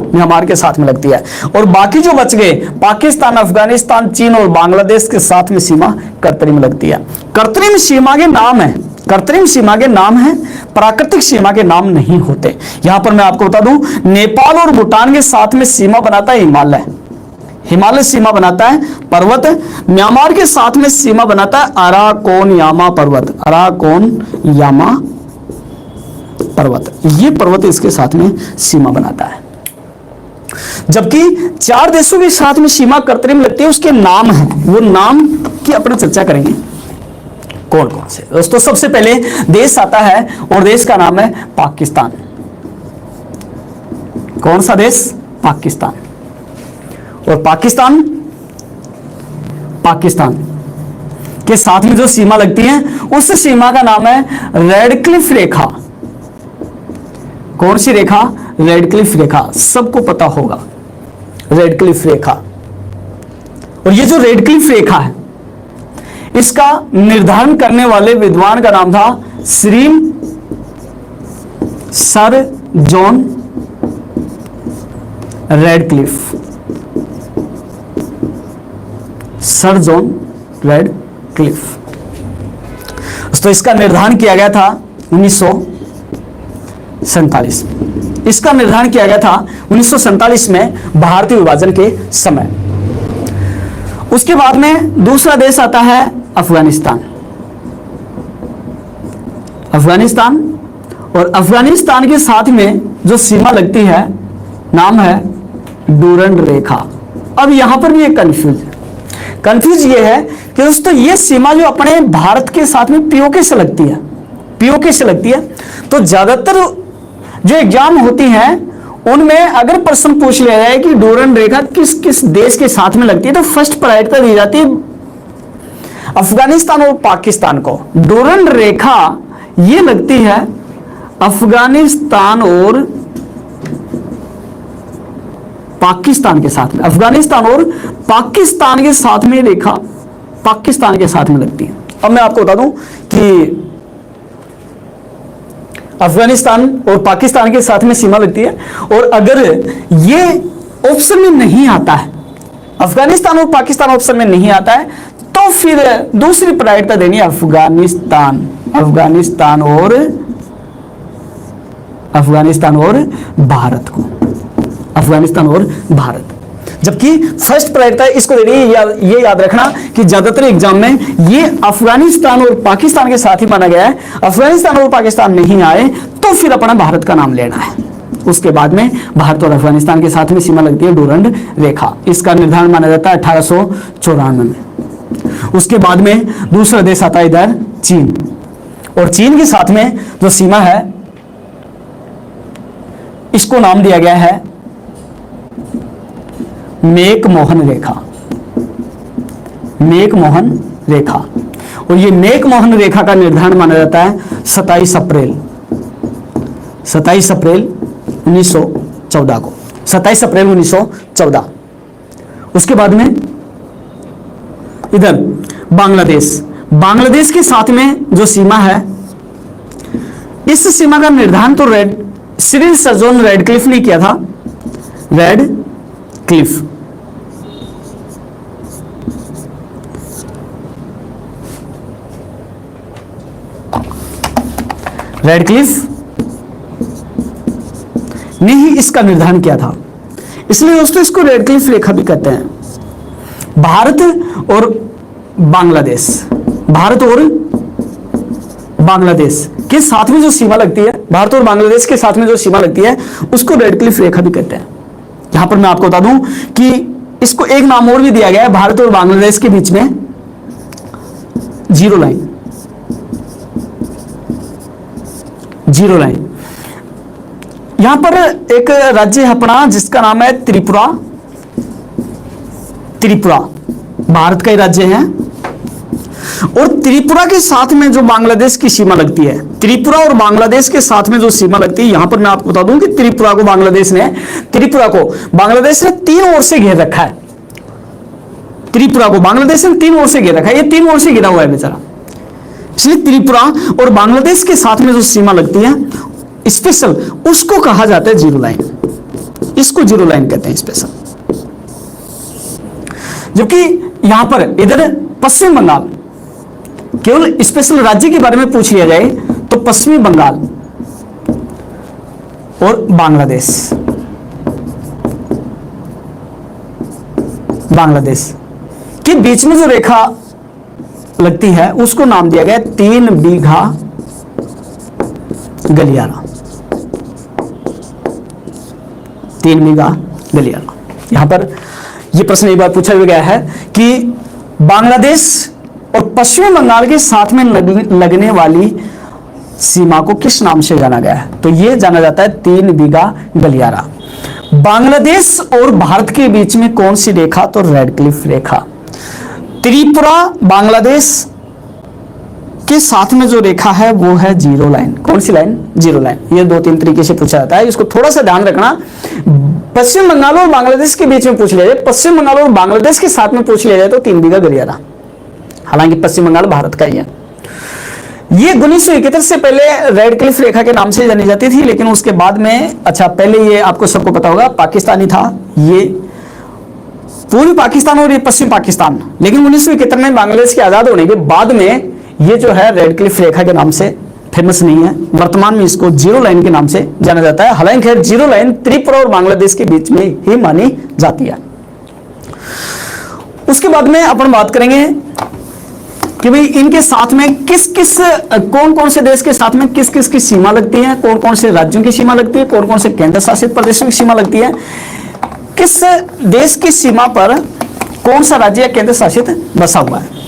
म्यांमार के साथ में लगती है। और बाकी जो बच गए पाकिस्तान, अफगानिस्तान, चीन और बांग्लादेश के साथ में सीमा कृत्रिम लगती है। कृत्रिम सीमा के नाम है, कृत्रिम सीमा के नाम है, प्राकृतिक सीमा के नाम नहीं होते। यहां पर मैं आपको बता दूं, नेपाल और भूटान के साथ में सीमा बनाता है हिमालय, हिमालय सीमा बनाता है पर्वत। म्यांमार के साथ में सीमा बनाता है अराकोनयामा पर्वत, अराकोनयामा पर्वत, ये पर्वत इसके साथ में सीमा बनाता है। जबकि 4 देशों के साथ में सीमा कृत्रिम लगती है, उसके नाम है, वो नाम की अपना चर्चा करेंगे कौन कौन से। दोस्तों सबसे पहले देश आता है और देश का नाम है पाकिस्तान। कौन सा देश? पाकिस्तान। और पाकिस्तान के साथ में जो सीमा लगती है उस सीमा का नाम है रेडक्लिफ रेखा। कौन सी रेखा? रेडक्लिफ रेखा, सबको पता होगा रेडक्लिफ रेखा। और ये जो रेडक्लिफ रेखा है, इसका निर्धारण करने वाले विद्वान का नाम था sir John Radcliffe. Sir John Radcliffe. तो इसका निर्धारण किया गया था 1947। इसका निर्धारण किया गया था 1947 में भारतीय विभाजन के समय। उसके बाद में दूसरा देश आता है अफगानिस्तान। अफगानिस्तान, और अफगानिस्तान के साथ में जो सीमा लगती है नाम है डूरंड रेखा। अब यहां पर भी एक कंफ्यूज ये है कि दोस्तों ये सीमा जो अपने भारत के साथ में पीओके से लगती है, पीओके से लगती है। तो ज्यादातर जो एग्जाम होती हैं उनमें अगर प्रश्न पूछ लिया जाए कि डूरंड रेखा किस किस देश के साथ में लगती है, तो फर्स्ट प्रायोरिटी दी जाती है अफगानिस्तान और पाकिस्तान को। डूरंड रेखा ये लगती है अफगानिस्तान और पाकिस्तान के साथ में। अफगानिस्तान और पाकिस्तान के साथ में रेखा पाकिस्तान के साथ में लगती है। अब मैं आपको बता दूं कि अफगानिस्तान और पाकिस्तान के साथ में सीमा लगती है, और अगर ये ऑप्शन में नहीं आता है, अफगानिस्तान और पाकिस्तान ऑप्शन में नहीं आता है, तो फिर दूसरी प्रायोरिटी देनी है अफगानिस्तान और भारत को। अफगानिस्तान और भारत, जबकि फर्स्ट प्रायोरिटी इसको देनी है। ये याद रखना कि ज्यादातर एग्जाम में ये अफगानिस्तान और पाकिस्तान के साथ ही माना गया है। अफगानिस्तान और पाकिस्तान नहीं आए तो फिर अपना भारत का नाम लेना है। उसके बाद में भारत और अफगानिस्तान के साथ में सीमा लगती है डूरंड रेखा। इसका निर्धारण माना जाता है 1894 में। उसके बाद में दूसरा देश आता है इधर चीन, और चीन के साथ में जो सीमा है इसको नाम दिया गया है मैकमोहन रेखा। मैकमोहन रेखा, और ये मैकमोहन रेखा का निर्धारण माना जाता है 27 अप्रैल 1914 को। 27 अप्रैल 1914। उसके बाद में इधर बांग्लादेश के साथ में जो सीमा है, इस सीमा का निर्धारण तो सिरिल सर जॉन रेडक्लिफ ने किया था। रेडक्लिफ, ने ही इसका निर्धारण किया था, इसलिए दोस्तों इसको रेडक्लिफ रेखा भी कहते हैं। भारत और बांग्लादेश के साथ में जो सीमा लगती है, भारत और बांग्लादेश के साथ में जो सीमा लगती है उसको रेडक्लिफ रेखा भी कहते हैं। यहां पर मैं आपको बता दूं कि इसको एक नाम और भी दिया गया है, भारत और बांग्लादेश के बीच में जीरो लाइन। यहां पर एक राज्य है अपना जिसका नाम है त्रिपुरा। भारत का ही राज्य है, और त्रिपुरा के साथ में जो बांग्लादेश की सीमा लगती है, त्रिपुरा और बांग्लादेश के साथ में जो सीमा लगती है, यहां पर मैं आपको बता दूं कि त्रिपुरा को बांग्लादेश ने तीन ओर से घेर रखा है। त्रिपुरा को बांग्लादेश ने तीन ओर से घेर रखा है, ये तीन ओर से घिरा हुआ है बेचारा। इसलिए त्रिपुरा और बांग्लादेश के साथ में जो सीमा लगती है स्पेशल, उसको कहा जाता है जीरो लाइन। इसको जीरो लाइन कहते हैं स्पेशल। जबकि यहां पर इधर पश्चिम बंगाल, केवल स्पेशल राज्य के बारे में पूछ लिया जाए तो पश्चिमी बंगाल और बांग्लादेश के बीच में जो रेखा लगती है उसको नाम दिया गया 3 बीघा गलियारा। 3 बीघा गलियारा। यहां पर यह प्रश्न एक बार पूछा गया है कि बांग्लादेश और पश्चिम बंगाल के साथ में लगने वाली सीमा को किस नाम से जाना गया है, तो यह जाना जाता है 3 बीघा गलियारा। बांग्लादेश और भारत के बीच में कौन सी रेखा, तो रेडक्लिफ रेखा। त्रिपुरा बांग्लादेश के साथ में जो रेखा है वो है जीरो लाइन। कौन सी लाइन? Zero line. ये 2-3 तरीके से पूछा जाता है, इसको थोड़ा सा ध्यान रखना। पश्चिम बंगाल और बांग्लादेश के बीच में पूछ लिया जाए, पश्चिम बंगाल और बांग्लादेश के साथ में पूछ लिया जाए तो 3 बीघा गलियारा। हालांकि पश्चिम बंगाल भारत का ही है। ये 1971 से पहले रेड क्लिफ रेखा के नाम से जानी जाती थी, लेकिन उसके बाद में, अच्छा पहले ये आपको सबको पता होगा पाकिस्तानी था, ये पूर्वी पाकिस्तान और ये पश्चिम पाकिस्तान, लेकिन 1971 में बांग्लादेश के आजाद होने के बाद में ये जो है रेड क्लिफ रेखा के नाम से फेमस नहीं है। वर्तमान में इसको जीरो लाइन के नाम से जाना जाता है। हालांकि जीरो लाइन त्रिपुरा और बांग्लादेश के बीच में ही मानी जाती है। उसके बाद में अपन बात करेंगे कि भाई इनके साथ में कौन कौन से देश के साथ में किस किस की सीमा लगती है, कौन कौन से राज्यों की सीमा लगती है, कौन कौन से केंद्र शासित प्रदेशों की सीमा लगती है, किस देश की सीमा पर कौन सा राज्य या केंद्र शासित बसा हुआ है।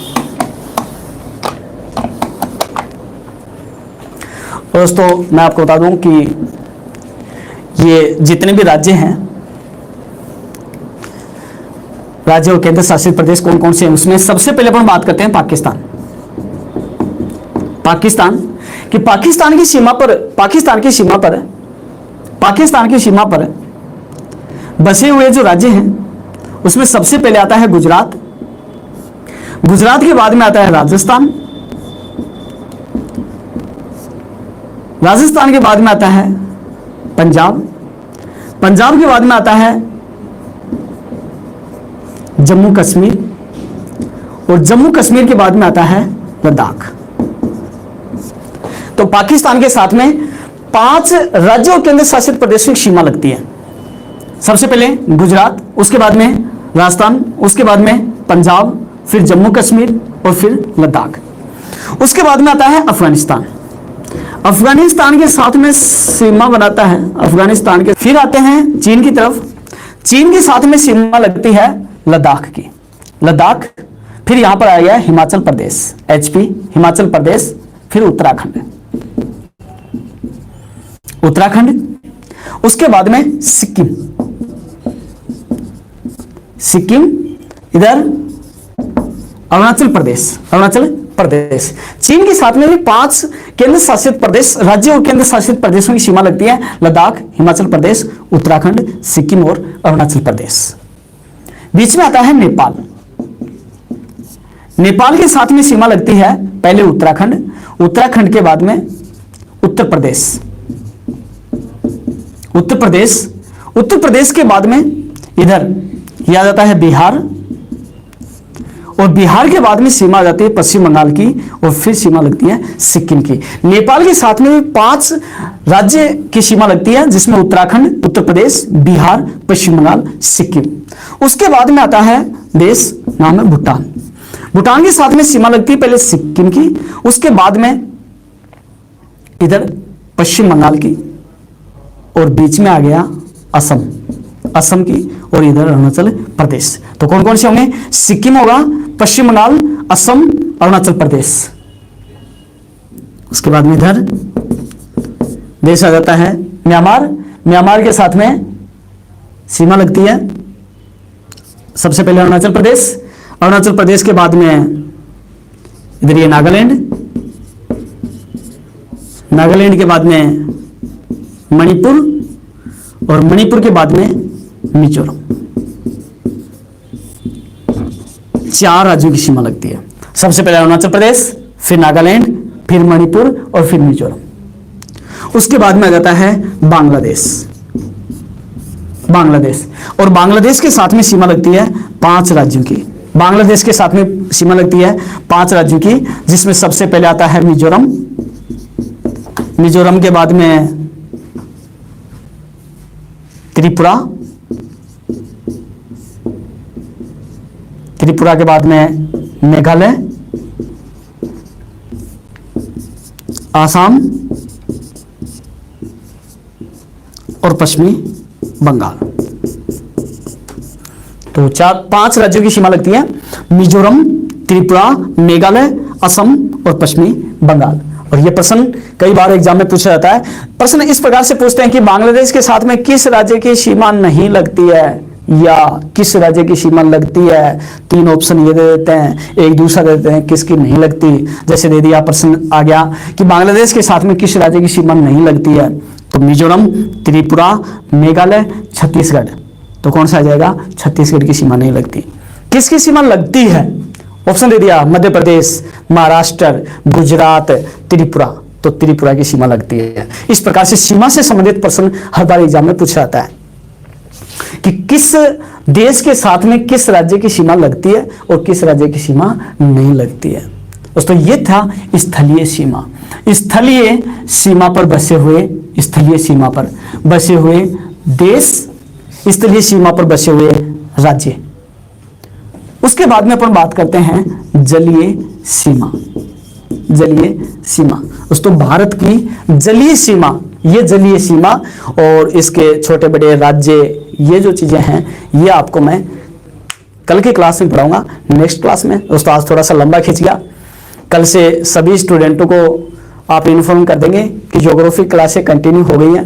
दोस्तों मैं आपको बता दूं कि ये जितने भी राज्य हैं, राज्य और केंद्र शासित प्रदेश कौन कौन से हैं, उसमें सबसे पहले अपन बात करते हैं पाकिस्तान की सीमा पर बसे हुए जो राज्य हैं उसमें सबसे पहले आता है गुजरात के बाद में आता है राजस्थान के बाद में आता है पंजाब के बाद में आता है जम्मू कश्मीर और जम्मू कश्मीर के बाद में आता है लद्दाख। तो पाकिस्तान के साथ में 5 राज्यों और केंद्र शासित प्रदेशों की सीमा लगती है। सबसे पहले गुजरात, उसके बाद में राजस्थान, उसके बाद में पंजाब, फिर जम्मू कश्मीर और फिर लद्दाख। उसके बाद में आता है अफगानिस्तान के साथ में सीमा बनाता है अफगानिस्तान के। फिर आते हैं चीन की तरफ, चीन के साथ में सीमा लगती है लद्दाख की। फिर यहां पर आ गया हिमाचल प्रदेश, HP हिमाचल प्रदेश, फिर उत्तराखंड। उसके बाद में सिक्किम, इधर अरुणाचल प्रदेश। चीन के साथ में भी 5 केंद्र शासित प्रदेश, राज्य और केंद्र शासित प्रदेशों की सीमा लगती है लद्दाख, हिमाचल प्रदेश, उत्तराखंड, सिक्किम और अरुणाचल प्रदेश। बीच में आता है नेपाल के साथ में सीमा लगती है पहले उत्तराखंड के बाद में उत्तर प्रदेश के बाद में इधर यह आ जाता है बिहार, और बिहार के बाद में सीमा आ जाती है पश्चिम बंगाल की, और फिर सीमा लगती है सिक्किम की। नेपाल के साथ में 5 राज्य की सीमा लगती है, जिसमें उत्तराखंड, उत्तर प्रदेश, बिहार, पश्चिम बंगाल, सिक्किम। उसके बाद में आता है देश, नाम है भूटान के साथ में सीमा लगती है पहले सिक्किम की, उसके बाद में इधर पश्चिम बंगाल की, और बीच में आ गया असम की, और इधर अरुणाचल प्रदेश। तो कौन कौन से होंगे? सिक्किम होगा, पश्चिम बंगाल, असम, अरुणाचल प्रदेश। उसके बाद में इधर देश आ जाता है म्यांमार के साथ में सीमा लगती है सबसे पहले अरुणाचल प्रदेश के बाद में इधर ये नागालैंड के बाद में मणिपुर, और मणिपुर के बाद में मिजोरम। 4 राज्यों की सीमा लगती है। सबसे पहले अरुणाचल प्रदेश, फिर नागालैंड, फिर मणिपुर और फिर मिजोरम। उसके बाद में आ जाता है बांग्लादेश, और बांग्लादेश के साथ में सीमा लगती है 5 राज्यों की। बांग्लादेश के साथ में सीमा लगती है 5 राज्यों की, जिसमें सबसे पहले आता है मिजोरम के बाद में त्रिपुरा के बाद में मेघालय, आसाम और पश्चिमी बंगाल। तो 5 राज्यों की सीमा लगती है, मिजोरम, त्रिपुरा, मेघालय, असम और पश्चिमी बंगाल। और यह प्रश्न कई बार एग्जाम में पूछा जाता है। प्रश्न इस प्रकार से पूछते हैं कि बांग्लादेश के साथ में किस राज्य की सीमा नहीं लगती है, या किस राज्य की सीमा लगती है। 3 ऑप्शन ये दे देते हैं, एक दूसरा दे देते हैं किसकी नहीं लगती। जैसे दे दिया, प्रश्न आ गया कि बांग्लादेश के साथ में किस राज्य की सीमा नहीं लगती है, तो मिजोरम, त्रिपुरा, मेघालय, छत्तीसगढ़, तो कौन सा आ जाएगा? छत्तीसगढ़ की सीमा नहीं लगती। किसकी सीमा लगती है? ऑप्शन दे दिया, मध्य प्रदेश, महाराष्ट्र, गुजरात, त्रिपुरा, तो त्रिपुरा की सीमा लगती है। इस प्रकार से सीमा से संबंधित प्रश्न हर बार एग्जाम में पूछा जाता है कि किस देश के साथ में किस राज्य की सीमा लगती है और किस राज्य की सीमा नहीं लगती है। दोस्तों ये था स्थलीय सीमा। स्थलीय सीमा पर बसे हुए, स्थलीय सीमा पर बसे हुए देश, स्थलीय सीमा पर बसे हुए राज्य। उसके बाद में अपन बात करते हैं जलीय सीमा। जलीय सीमा दोस्तों भारत की जलीय सीमा, ये जलीय सीमा और इसके छोटे बड़े राज्य, ये जो चीजें हैं ये आपको मैं कल की क्लास में पढ़ाऊंगा, नेक्स्ट क्लास में। दोस्तों आज थोड़ा सा लंबा खिंच गया, कल से सभी स्टूडेंटों को आप इन्फॉर्म कर देंगे कि ज्योग्राफी क्लासें कंटिन्यू हो गई हैं।